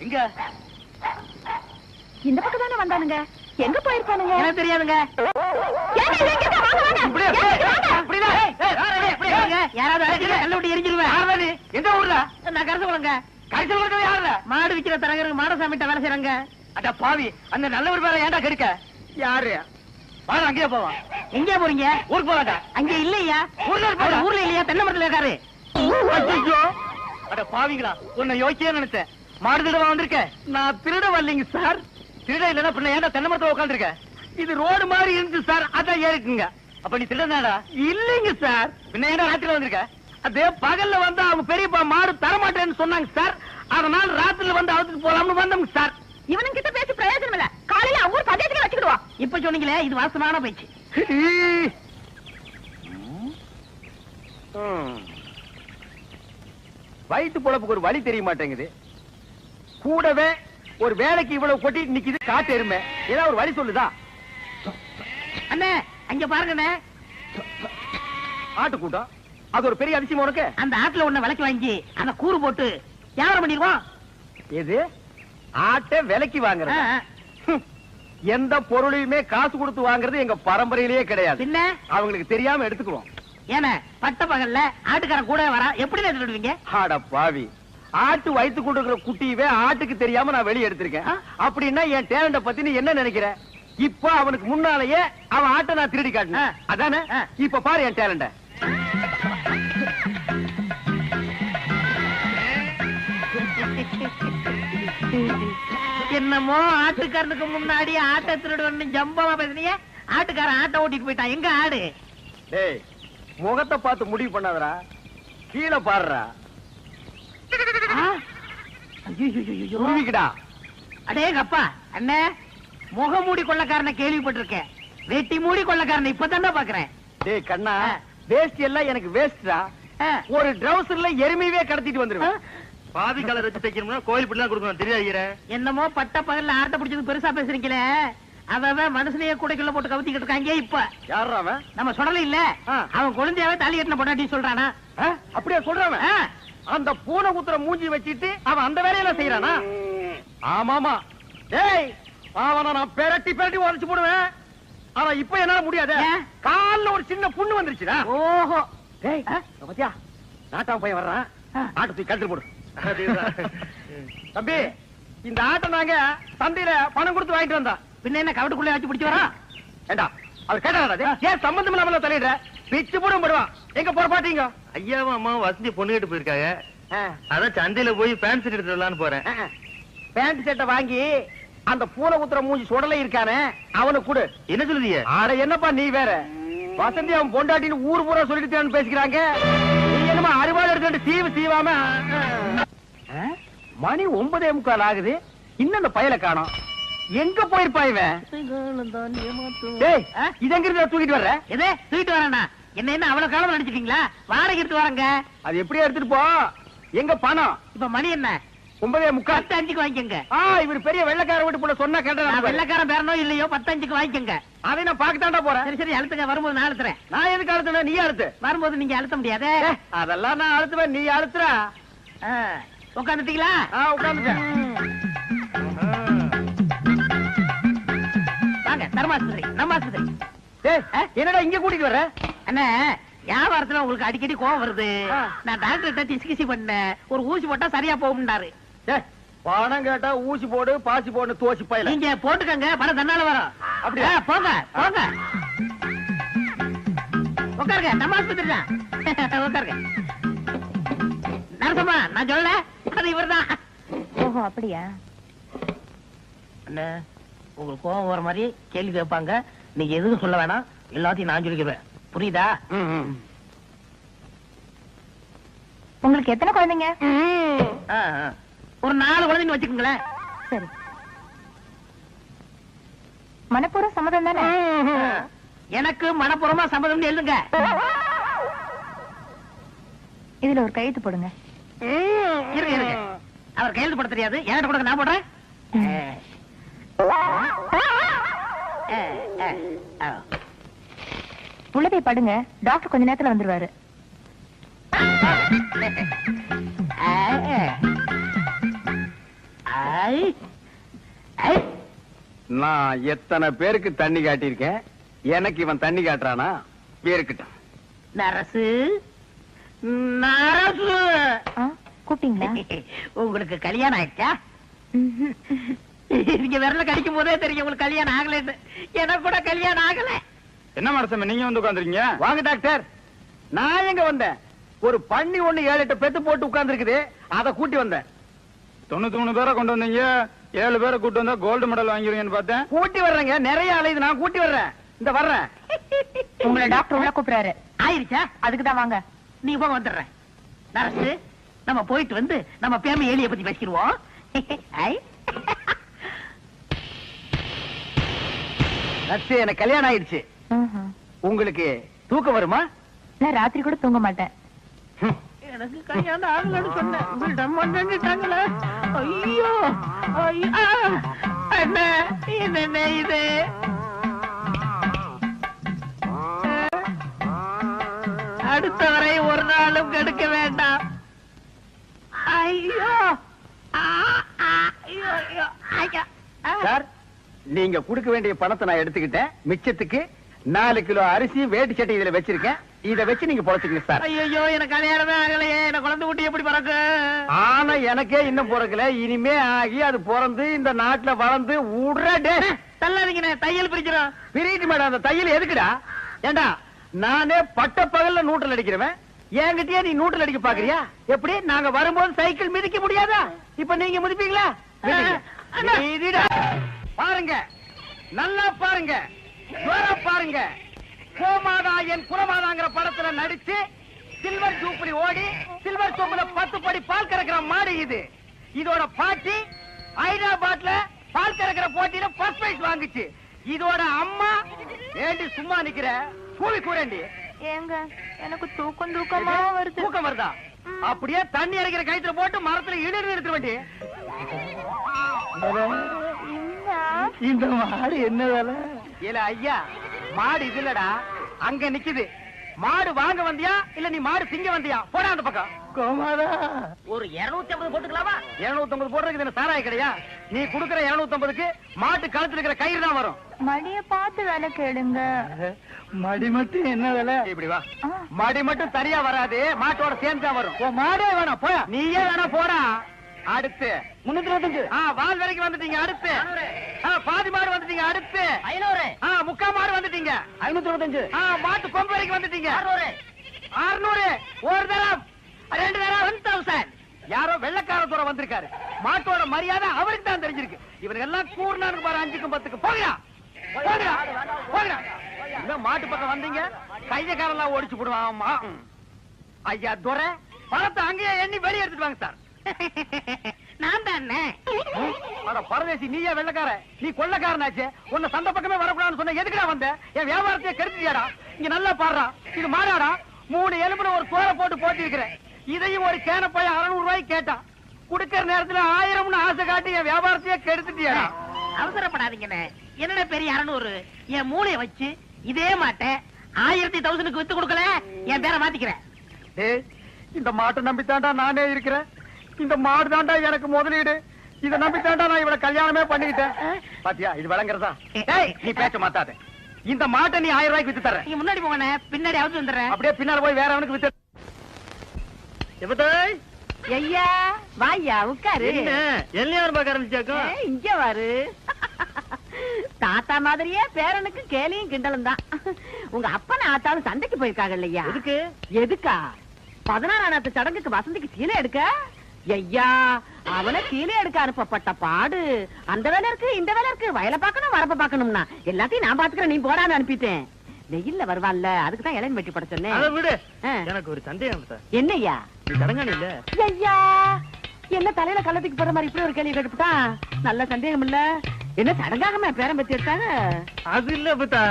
[SPEAKER 6] எங்க?
[SPEAKER 7] இந்த பக்கம் தானே வந்தானுங்க. எங்க போயிருப்பானுங்க?
[SPEAKER 2] எனக்கு தெரியாதுங்க. யாராவது கல்ல விட்டு எரிஞ்சிருவேன்.
[SPEAKER 6] எந்த ஊர்ல?
[SPEAKER 2] நான் கரசகுளங்க.
[SPEAKER 6] கரிசல் யாருல?
[SPEAKER 2] மாடு விக்கிற தரகருக்கு மாடசாமிட்ட வேலை செய்யறாங்க.
[SPEAKER 6] அட பாவி, அந்த நல்லவர் பேர ஏன்டா கெடுக்க? யாரு? வாங்க, அங்கேயே போவான்.
[SPEAKER 2] எங்க போறீங்க?
[SPEAKER 6] ஊருக்கு போறாங்க.
[SPEAKER 2] அங்க இல்லையா?
[SPEAKER 6] ஊர்ல
[SPEAKER 2] ஊர்ல இல்லையா? தென்னை மரத்துல இருக்காரு.
[SPEAKER 6] அட பாவிங்களா, உன்னை யோசிச்சே நினைச்சேன். மாடு திருட வந்திருக்க. நான் திருட வரலைங்க சார். திருட இல்லன்னா பின்ன ஏன்டா தென்னை மரத்துல உட்காந்துருக்க? இது ரோடு மாதிரி இருந்துச்சு சார், அதான் ஏறிக்குங்க. அப்ப நீ திருடனாடா? இல்லைங்க சார். பின்ன ஏன்டா ராத்திரில வந்திருக்க? அதே பகல்ல வந்து அவங்க பெரியப்பா மாடு தரமாட்டேன்னு சொன்னாங்க சார். அதனால ராத்திரில வந்து அவுத்துட்டு போலாம்னு வந்தோம் சார்.
[SPEAKER 7] இவனுங்க கிட்ட பேசி பிரயோஜனம் இல்ல. காலையில ஊர் பஞ்சாயத்துல வச்சுக்கிடுவோம்.
[SPEAKER 2] இப்ப சொன்னீங்களே, இது வாசமான பேச்சு.
[SPEAKER 6] வயிற்று பொழப்புக்கு ஒரு வழி தெரிய மாட்டேங்குது. கூடவே ஒரு வேலைக்கு இவ்வளவு கொட்டிட்டு நிக்குது காட்டு எருமை. ஏதாவது ஒரு வழி சொல்லுதா?
[SPEAKER 2] அண்ணே, அங்க பாருங்கண்ணே.
[SPEAKER 6] ஆட்டு கூட்டம். அது ஒரு பெரிய அதிசயம் உனக்கு.
[SPEAKER 2] அந்த ஆட்டுல ஒண்ணு விலைக்கு வாங்கி அந்த கூறு போட்டு வியாபாரம் பண்ணிடுவோம்.
[SPEAKER 6] எது? ஆட்டை விலைக்கு வாங்குற? எந்த பொருளையுமே காசு கொடுத்து வாங்குறது எங்க பரம்பரையிலேயே கிடையாது.
[SPEAKER 2] பின்ன
[SPEAKER 6] அவங்களுக்கு தெரியாம எடுத்துக்குவோம்.
[SPEAKER 2] ஏன பட்ட பகல்ல ஆட்டுக்காரன் கூட வரா, எப்படி எடுத்துடுவீங்க?
[SPEAKER 6] ஆட பாவி, ஆட்டு வயித்து கொடுக்கிற குட்டியவே ஆட்டுக்கு தெரியாம நான் வெளியே எடுத்திருக்கேன். அப்படின்னா என் டேலண்ட பத்தி நீ என்ன நினைக்கிற? இப்ப அவனுக்கு முன்னாலேயே அவன் ஆட்டை நான் திருடி காட்டினேன், அதானே? இப்ப பாரு என் டேலண்ட.
[SPEAKER 2] என்னமோ ஆட்டுக்காரனுக்கு முன்னாடி ஆட்டை திருடுவன்னு ஜம்பமா பேசுனீங்க. ஆட்டுக்காரன் ஆட்டை ஓட்டிட்டு போயிட்டான். எங்க ஆடு?
[SPEAKER 6] டேய், முகத்தை பார்த்து முடிவு பண்ணாதடா, கீழே பாருடா.
[SPEAKER 2] அடேங்கப்பா அண்ணே, முகமூடி கொள்ளக்காரனை கேள்விப்பட்டிருக்கேன், வெட்டி மூடி கொள்ளக்காரனை இப்பதானே பாக்குறேன்.
[SPEAKER 6] டேய் கண்ணா, வேஸ்ட் எல்லாம் எனக்கு வேஸ்டா. ஒரு ட்ரவுசர்ல எருமையே கடத்திட்டு வந்துருவேன். பாதி கலர் வச்சு தைக்கணும்னா கோயில் பிள்ளை கொடுக்கணும், தெரியாது.
[SPEAKER 2] என்னமோ பட்ட பகல்ல ஆட்டை பிடிச்சது பெருசா பேசுறீங்களே. அவன் மனுஷனையே கூடைக்குள்ள போட்டு கவுத்திக்கிட்டு இருக்காங்க. இப்ப
[SPEAKER 6] யாரா அவன்?
[SPEAKER 2] நம்ம சொல்லல இல்ல, அவன் குழந்தையாவே தாலி கட்டின பொண்டாட்டி சொல்றானா?
[SPEAKER 6] அப்படியே சொல்றான். அந்த பூனை குத்துற மூஞ்சி வச்சிட்டு அவன் அந்த வேலையெல்லாம் செய்யறானா? ஆமாமா. டேய், அவனை நான் பெரட்டி பெரட்டி உடைச்சு போடுவேன். ஆனா இப்ப என்னால முடியாது. கால்ல ஒரு சின்ன புண்ணு வந்துருச்சுடா.
[SPEAKER 2] ஓஹோ.
[SPEAKER 6] டேய், பாத்தியா, நாட்டாம பையன் வர்றான். ஆட்டை தூக்கி கழுத்து போடு. தம்பி, இந்த ஆட்டை நாங்க சந்தையில பணம் கொடுத்து வாங்கிட்டு வந்தோம்.
[SPEAKER 2] பின்ன என்ன கவட்டுக்குள்ளே வச்சு பிடிச்சு வரா?
[SPEAKER 6] ஏண்டா, அவர் கேட்டாரா? ஏன் சம்பந்தம் இல்லாம தலையிடுற? பிச்சு போடும் படுவான். எங்க போற பாத்தீங்க?
[SPEAKER 11] ஐயாவும் அம்மாவும் வசதி பொண்ணு கேட்டு போயிருக்காங்க. அதான் சந்தையில போய் பேண்ட் செட் எடுத்து வரலான்னு போறேன்.
[SPEAKER 6] பேண்ட் செட்டை வாங்கி அந்த பூனை குத்துற மூஞ்சி சுடலை இருக்கானே அவனுக்கு கொடு.
[SPEAKER 11] என்ன சொல்லுதீங்க?
[SPEAKER 6] ஆட என்னப்பா நீ வேற, வசந்தி அவன் பொண்டாட்டின்னு ஊர் பூரா சொல்லிட்டு பேசிக்கிறாங்க. நீ என்னமா அறுவாள் எடுத்துட்டு சீவு சீவாம. மணி 9:45 ஆகுது, இன்னும் அந்த பயலை காணோம். எங்க போயிருப்பா இவன்? டேய், இது எங்க இருந்து தூக்கிட்டு வர்ற?
[SPEAKER 2] எதே தூக்கிட்டு வரேன்னா என்ன அவ்வளவு காலம் நினைச்சிட்டீங்களா? வாடகை எடுத்து வரங்க.
[SPEAKER 6] அது எப்படியா எடுத்துட்டு போ. எங்க பணம்?
[SPEAKER 2] இப்ப மணி என்ன?
[SPEAKER 6] 9:45.
[SPEAKER 2] 10:05 வாங்கிக்கங்க.
[SPEAKER 6] இவர் பெரிய வெள்ளக்கார வீட்டு போல சொன்னா கேட்டா.
[SPEAKER 2] வெள்ளக்காரன் பேரனோ இல்லையோ 10:05 வாங்கிக்கங்க.
[SPEAKER 6] அதை நான் பாக்கத்தாண்டா போறேன்.
[SPEAKER 2] சரி சரி, அழுத்துங்க. வரும்போது நான் அழுத்துறேன்.
[SPEAKER 6] நான் எதுக்கு அழுத்துன? நீ அழுத்து.
[SPEAKER 2] வரும்போது நீங்க அழுத்த முடியாதே.
[SPEAKER 6] அதெல்லாம் நான் அழுத்துவேன், நீ அழுத்துற.
[SPEAKER 2] உட்காந்துட்டீங்களா?
[SPEAKER 6] உட்காந்துட்டேன்.
[SPEAKER 2] வாங்க, தர்மாஸ்பத்திரி, நம்ம ஆஸ்பத்திரி.
[SPEAKER 6] என்னடா இங்க கூட்டிட்டு வர்ற?
[SPEAKER 2] அண்ணே, வியாபாரத்துல உங்களுக்கு அடிக்கடி கோவம் வருது. நான் டாக்டர் டிஸ்கசி பண்ணேன், ஒரு ஊசி போட்டா சரியா போகும்னாரு.
[SPEAKER 6] பணம் கேட்டா ஊசி போடு பாசி போடு தோசி பையல.
[SPEAKER 2] நீங்க போட்டுக்கங்க, பணம் தன்னால வரும். அப்படியே போங்க போங்க. உட்காருங்க, நம்ம ஆஸ்பத்திரி தான். உட்காருங்க. நரசம்மா, நான் சொல்லல, அது இவர்தான்.
[SPEAKER 7] ஓஹோ, அப்படியா?
[SPEAKER 2] அண்ணே, உங்களுக்கு கோவம் வர மாதிரி கேள்வி கேட்பாங்க, நீங்க எதுவும் சொல்ல வேணாம், எல்லாத்தையும் நான் சொல்லிக்கிறேன். புரியுதா?
[SPEAKER 7] உங்களுக்கு எத்தனை குழந்தைங்க?
[SPEAKER 2] ஒரு 4 குழந்தைன்னு வச்சுக்கோங்களேன்.
[SPEAKER 7] சரி. மனப்பூர்வ சம்மதம் தானே?
[SPEAKER 2] எனக்கு மனப்பூர்வமா சம்மதம் எழுதுங்க.
[SPEAKER 7] இதுல ஒரு கையெழுத்து போடுங்க.
[SPEAKER 2] இருங்க. அவர் கையெழுத்து போட தெரியாது, என்கிட்ட கொடுங்க, நான் போடுறேன்.
[SPEAKER 7] உள்ளதை படுங்க, டாக்டர் கொஞ்ச நேரத்துல வந்துருவாரு.
[SPEAKER 6] நான் எத்தனை பேருக்கு தண்ணி காட்டியிருக்கேன், எனக்கு இவன் தண்ணி காட்டுறானா? பேருக்கிட்டான்.
[SPEAKER 2] நரசு, நரசு,
[SPEAKER 7] கூப்பிட்டீங்களா?
[SPEAKER 2] உங்களுக்கு கல்யாணம் ஆயிடுச்சா? நீங்க விரல கடிக்கும் போதே தெரியும் உங்களுக்கு கல்யாணம் ஆகலன்னு. எனக்கு கூட கல்யாணம் ஆகல.
[SPEAKER 6] என்ன மனசம் நீங்க வந்து உட்கார்ந்துருக்கீங்க? வாங்க டாக்டர். நான் எங்க வந்தேன்? ஒரு பண்ணி ஒண்ணு 7-8 பெத்து போட்டு உட்கார்ந்து இருக்குது, அதை கூட்டி வந்தேன்.
[SPEAKER 11] 93 பேரை கொண்டு வந்தீங்க, 7 பேரை கூட்டு வந்தா கோல்டு மெடல் வாங்கிருவீங்கன்னு பார்த்தேன்.
[SPEAKER 6] கூட்டி வர்றேங்க, நிறைய அலையுது, நான் கூட்டி வர்றேன். இந்த வர்றேன்.
[SPEAKER 7] உங்களை டாக்டர் உள்ள கூப்பிடுறாரு.
[SPEAKER 2] ஆயிருச்சா?
[SPEAKER 7] அதுக்குதான் வாங்க.
[SPEAKER 2] நீ போக வந்துடுறேன். நரசு, நம்ம போயிட்டு வந்து நம்ம பேம எலியை பத்தி பேசிடுவோம்.
[SPEAKER 6] எனக்கு கல்யாணம் ஆயிடுச்சு. உங்களுக்கு தூக்கம் வருமா?
[SPEAKER 7] நான் ராத்திரி கூட தூங்க மாட்டேன்.
[SPEAKER 2] எனக்கு கல்யாணம் ஆகலன்னு சொன்னேன், நின்னுட்டாங்களே. ஐயோ என்ன இது? அடுத்தவரை ஒரு நாளும் கெடுக்க வேண்டாம். ஐயோ
[SPEAKER 6] சார், நீங்க கொடுக்க வேண்டிய பணத்தை நான் எடுத்துக்கிட்டேன். மிச்சத்துக்கு 4 கிலோ அரிசி வேட்டி சட்டை இதுல வச்சிருக்கேன். இத வச்சு நீங்க பொழைச்சிக்கங்க சார்.
[SPEAKER 2] ஐயோ எனக்கு கல்யாணமே ஆகலையே, எனக்கு குழந்தை குட்டி எப்படி பிறக்கு?
[SPEAKER 6] ஆனா எனக்கே இன்னும் பிறக்கல. இனிமே ஆகி அது பிறந்து இந்த நாட்டுல வளர்ந்து உடனே
[SPEAKER 2] தள்ளாதீங்க, தையல் பிரிக்கிறோம்.
[SPEAKER 6] பிரிட்டு மேடம். அந்த தையல் எதுக்குடா? ஏண்டா நானே பட்ட பகல்ல நூற்றல் அடிக்கிறவன், என்கிட்டயே நீ நூற்றல் அடிக்க பாக்குறியா? எப்படி? நாங்க வரும்போது சைக்கிள் மிதிக்க முடியாதா? இப்ப நீங்க மிதிப்பீங்களா? மிதிடா. பாருங்க, நல்லா பாருங்க, ஜோரா பாருங்க. கோமாதா என் குலமாதாங்கிற படத்துல நடிச்சு சில்வர் ஜூப்ளி ஓடி சில்வர் சோப்புல 10 படி பால் கறக்கிற மாடு இது. இதோட பாட்டி ஹைதராபாத்ல பால் கறக்கிற போட்டியில ஃபர்ஸ்ட் பிரைஸ் வாங்குச்சு. இதோட அம்மா ஏண்டி சும்மா நிக்கிற? கூவி கூறேண்டி.
[SPEAKER 7] ஏங்க எனக்கு தூக்கமா வருது.
[SPEAKER 6] தூக்கம் வருதா? அப்படியே தண்ணி இறக்கிற கயித்துல போட்டு மரத்துல இடிந்து எடுத்து வேண்டி. இந்த மாடு என்ன வேலை? இல்ல ஐயா, மாடு இது இல்லடா, அங்க நிக்குது. மாடு வாங்க வந்தியா இல்ல நீ மாடு திங்க வந்தியா? போடா அந்த பக்கம். கோமாதா,
[SPEAKER 2] ஒரு 250 போட்டுக்கலாமா?
[SPEAKER 6] 250 போடுறதுக்கு என்ன சாராய கிடையா? நீ குடுக்கற 250க்கு மாட்டு கழுத்துல இருக்கிற கயிறு தான் வரும்.
[SPEAKER 7] மடிய பார்த்து வேலை கேளுங்க.
[SPEAKER 6] மடி மட்டும் என்ன வேலை? இப்படி வா. மடி மட்டும் சரியா வராது, மாட்டோட சேர்ந்து தான் வரும். மாடே வேணாம், போயா. நீயே வேணா போடா. அடுத்து 325. வால் வரைக்கும் வந்துட்டீங்க. அடுத்து பாதி மாடு வந்துட்டீங்க. அடுத்து
[SPEAKER 2] 500.
[SPEAKER 6] முக்கா மாடு வந்துட்டீங்க. 525. மாட்டு கொம்பு வரைக்கும் வந்துட்டீங்க. 600. ஒரு தரம், 2 தரம் 1000. யாரோ வெள்ளக்கார தூரம் வந்திருக்காரு. மாட்டோட மரியாதை அவருக்கு தான் தெரிஞ்சிருக்கு. இவனுக்கு எல்லாம் கூர்னாருக்கு பாரு, 5க்கும் 10க்கும். போகிறா போகிறா போகிறா. இன்னும் மாட்டு பக்கம் வந்தீங்க, கையக்காரெல்லாம் ஓடிச்சு போடுவான். ஐயா துரை, பணத்தை அங்கேயே எண்ணி வெளியே எடுத்துட்டு வாங்க சார்.
[SPEAKER 2] நான் தானே
[SPEAKER 6] பரதேசி. நீயே வெள்ளக்கார, நீ கொள்ளக்காரனாச்சு. உன்னை சந்த பக்கமே வரக்கூடாதுன்னு சொன்ன. எதுக்குடா வந்த? என் வியாபாரத்தையே கெடுத்துட்டியாடா. இங்க நல்லா பாடுறா. இது மாடாடா. 3 எலும்புல ஒரு தோலை போட்டு போட்டி இருக்கிறேன். இதையும் ஒரு கேன போய் 600 ரூபாய்க்கு கேட்டான். குடுக்கற நேரத்துல 1000ன்னு ஆசை காட்டி என் வியாபாரத்தையே கெடுத்துட்டியாடா.
[SPEAKER 2] அவசரப்படாதீங்கண்ணே. என்னடா பெரிய 600? என் மூளைய வச்சு இதே மாட்டேன் 1000 வித்து கொடுக்கல, என் பேரை மாத்திக்கிறேன்.
[SPEAKER 6] இந்த மாட்டை நம்பித்தாண்டா நானே இருக்கிறேன். இந்த மாடு தாண்டா எனக்கு முதலீடு. இத நம்பித்தாண்டா நான் இவள கல்யாணமே பண்ணிக்கிட்டேன். பாத்தியா, இது விளங்குறதா? நீ பேச்ச மாத்தாத. இந்த மாட்டை நீ 1000 ரூபாய்க்கு வித்து தர.
[SPEAKER 2] நீ முன்னாடி போங்கண்ணே, பின்னாடி அவுத்து வந்துடுறேன்.
[SPEAKER 6] அப்படியே பின்னால போய் வேற அவனுக்கு வித்து.
[SPEAKER 7] ஐயா வாயா உட்காரு.
[SPEAKER 6] எல்லையார் பார்க்க ஆரம்பிச்சாக்கும்.
[SPEAKER 7] இங்க வாரு. தாத்தா மாதிரியே பேரனுக்கு கேலியும் கிண்டலும் தான். உங்க அப்பன ஆத்தாலும் சண்டைக்கு போயிருக்காங்க இல்லையா?
[SPEAKER 6] எதுக்கு?
[SPEAKER 7] எதுக்கா? 16ஆம் சடங்குக்கு வசந்திக்கு சீலை எடுக்க. ஐயா, அவனை சீலை எடுக்க அனுப்பப்பட்ட பாடு. அந்த வேலை இருக்கு, இந்த வேலை இருக்கு, வயலை பார்க்கணும், வரப்ப பார்க்கணும்னா எல்லாத்தையும் நான் பாத்துக்கிறேன், நீ போடான்னு அனுப்பிட்டேன். வெயில்ல வருவான்ல, அதுக்குதான் இளன் வெட்டி பட சொன்னேன்.
[SPEAKER 6] அதை விடு. எனக்கு ஒரு சந்தேகம்.
[SPEAKER 7] என்னய்யா?
[SPEAKER 6] சடங்கான இல்ல
[SPEAKER 7] ஐயா, என்ன தலையில கள்ளத்துக்கு போற மாதிரி இப்படி ஒரு கேள்வி கேட்டுட்டா? நல்ல சந்தேகம் இல்ல. என்ன சடங்காகமா பேரம் பத்தி எடுத்தாங்க?
[SPEAKER 6] அது இல்ல புத்தா,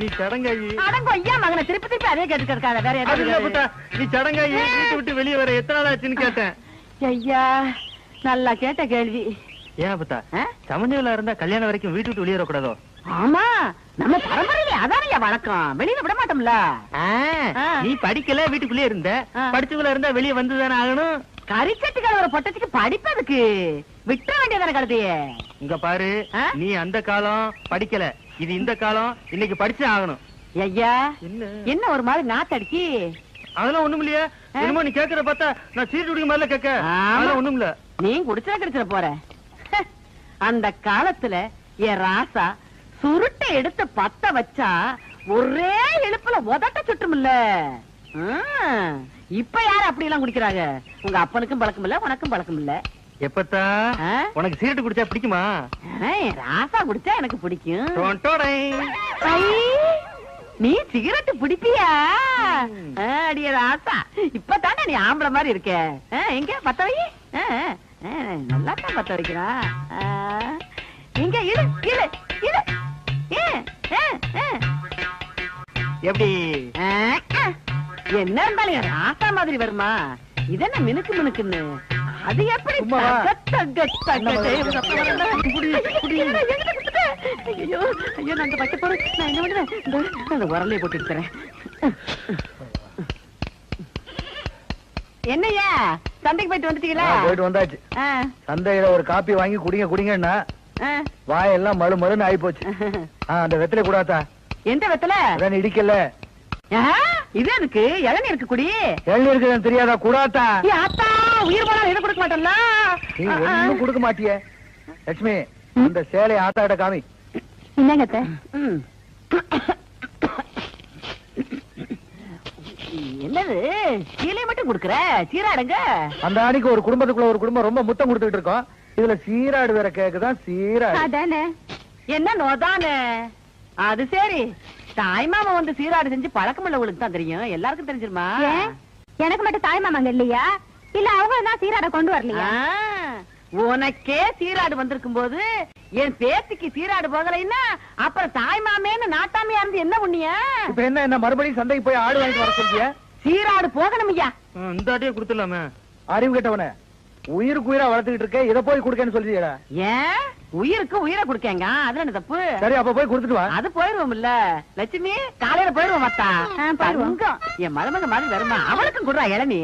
[SPEAKER 6] நீ சடங்காயி.
[SPEAKER 7] அடங்க ஐயா மகனை திருப்பி திருப்பி அதே கேட்டு இருக்காத. வேற
[SPEAKER 6] ஏதாவது? நீ சடங்காயி வீட்டு விட்டு வெளியே வர எத்தனை நாள் ஆச்சுன்னு கேட்டேன்.
[SPEAKER 7] ஐயா, நல்லா கேட்ட கேள்வி.
[SPEAKER 6] ஏன் புத்தா, சமஞ்சல இருந்தா கல்யாணம் வரைக்கும் வீட்டு விட்டு வெளியே வரக்கூடாதோ?
[SPEAKER 7] ஆமா, நம்ம பரம்பரையில அதானையா வழக்கம். வெளியில விட மாட்டோம்ல.
[SPEAKER 6] நீ படிக்கல, வீட்டுக்குள்ளே இருந்த. படிச்சுக்குள்ள இருந்தா வெளியே வந்துதானே ஆகணும்.
[SPEAKER 7] கரிச்சட்டுக்கார ஒரு பொட்டச்சுக்கு படிப்பதுக்கு விட்ட வேண்டியதான கருதையே.
[SPEAKER 6] இங்க பாரு, நீ அந்த காலம் படிக்கல, இது இந்த காலம். இன்னைக்கு படிச்சு ஆகணும்.
[SPEAKER 7] ஐயா, என்ன ஒரு மாதிரி நாத்தடிக்கி?
[SPEAKER 6] அதெல்லாம் ஒண்ணும் இல்லையா? என்னமோ நீ கேக்குற பார்த்தா நான் சீட்டு குடிக்க மாதிரில கேட்க. அதெல்லாம் ஒண்ணும் இல்ல.
[SPEAKER 7] நீ குடிச்சா கிடைச்சிட போற. அந்த காலத்துல என் ராசா சுருட்டை எடுத்து பத்த வச்சா ஒரே இழுப்புல உதட்ட சுட்டுமில்ல. இப்ப யாரு அப்படி எல்லாம் குடிக்கிறாங்க? உங்க அப்பனுக்கும் பழக்கம் இல்ல, உனக்கும் பழக்கம் இல்ல.
[SPEAKER 6] எப்பத்தா உனக்கு சீரட்டு குடிச்சா பிடிக்குமா?
[SPEAKER 7] ராசா குடிச்சா எனக்கு பிடிக்கும். நீ சிகரெட்டு பிடிப்பியா? அடிய ராசா, இப்பதானே நீ ஆம்பளை மாதிரி இருக்க. எங்க பத்த வை. நல்லா தான் பத்த வைக்கிறா. எங்க இழு இழு இழு.
[SPEAKER 6] எப்படி
[SPEAKER 7] என்ன இருந்தாலும் ராசா மாதிரி வருமா? இதென்ன மினுக்கு மினுக்குன்னு? அது எப்படி? ஐயோ ஐயோ, நான் வைக்க போறேன். நான் என்ன பண்ணுவேன்? அந்த உரலையை போட்டு எடுத்துறேன். என்னையா, சந்தைக்கு போயிட்டு வந்துட்டீங்களா?
[SPEAKER 6] போயிட்டு வந்தாச்சு. சந்தையில ஒரு காப்பி வாங்கி குடிங்க குடிங்கன்னா வாயெல்லாம் மழு மழுன்னு ஆயி போச்சு. அந்த வெத்தலை கூடாதா?
[SPEAKER 7] எந்த வெத்தல?
[SPEAKER 6] அதான் இடிக்கல.
[SPEAKER 7] இது எதுக்கு? இளநீ இருக்கு குடி.
[SPEAKER 6] இளநீ இருக்குன்னு தெரியாதா? கூடாதா?
[SPEAKER 7] ஆத்தா உயிர் போனா எதை கொடுக்க மாட்டேன்ல.
[SPEAKER 6] நீ ஒண்ணும் கொடுக்க மாட்டிய. லட்சுமி இந்த சேலை ஆத்தாட காமி.
[SPEAKER 12] என்னங்க
[SPEAKER 7] என்னது சீலை மட்டும் குடுக்குற? சீராடுங்க.
[SPEAKER 6] அந்த அன்னைக்கு ஒரு குடும்பத்துக்குள்ள ஒரு குடும்பம் ரொம்ப முத்தம் கொடுத்துட்டு இருக்கோம். இதுல சீராடு வேற கேக்குதான். சீராடு
[SPEAKER 12] அதானே.
[SPEAKER 7] என்ன நோதானே? அது சரி. தாய்மாமா வந்து சீராடு செஞ்சு பழக்கம் உள்ளவங்களுக்கு தான் தெரியும். எல்லாருக்கும் தெரிஞ்சிருமா?
[SPEAKER 12] எனக்கு மட்டும் தாய்மாமாங்க இல்லையா? இல்ல அவங்க தான் சீராட கொண்டு வரலையா?
[SPEAKER 7] உனக்கே சீராடு வந்திருக்கும் போது என் பேத்திக்கு சீராடு போகலைன்னா அப்புறம் தாய்மாமேன்னு நாட்டாமையா இருந்து என்ன புண்ணிய?
[SPEAKER 6] இப்ப என்ன மறுபடியும் சந்தைக்கு போய் ஆடு வாங்கிட்டு வர சொல்றிய?
[SPEAKER 7] சீராடு போகணும் ஐயா.
[SPEAKER 11] இந்த ஆட்டையே கொடுத்துடலாமே.
[SPEAKER 6] அறிவு கேட்டவன உயிருக்கு உயிரா வளர்த்துக்கிட்டு இருக்க, இதை போய் கொடுக்கன்னு சொல்றீங்களா?
[SPEAKER 7] ஏன் உயிருக்கு உயிரை கொடுக்கங்க? அதுல என்ன தப்பு?
[SPEAKER 6] சரி அப்ப போய் கொடுத்துட்டு வா.
[SPEAKER 7] அது போயிருவோம் இல்ல லட்சுமி. காலையில போயிருவோம் மத்தா. என் மருமக மாதிரி வருமா? அவளுக்கும் கொடுறா இளநீ.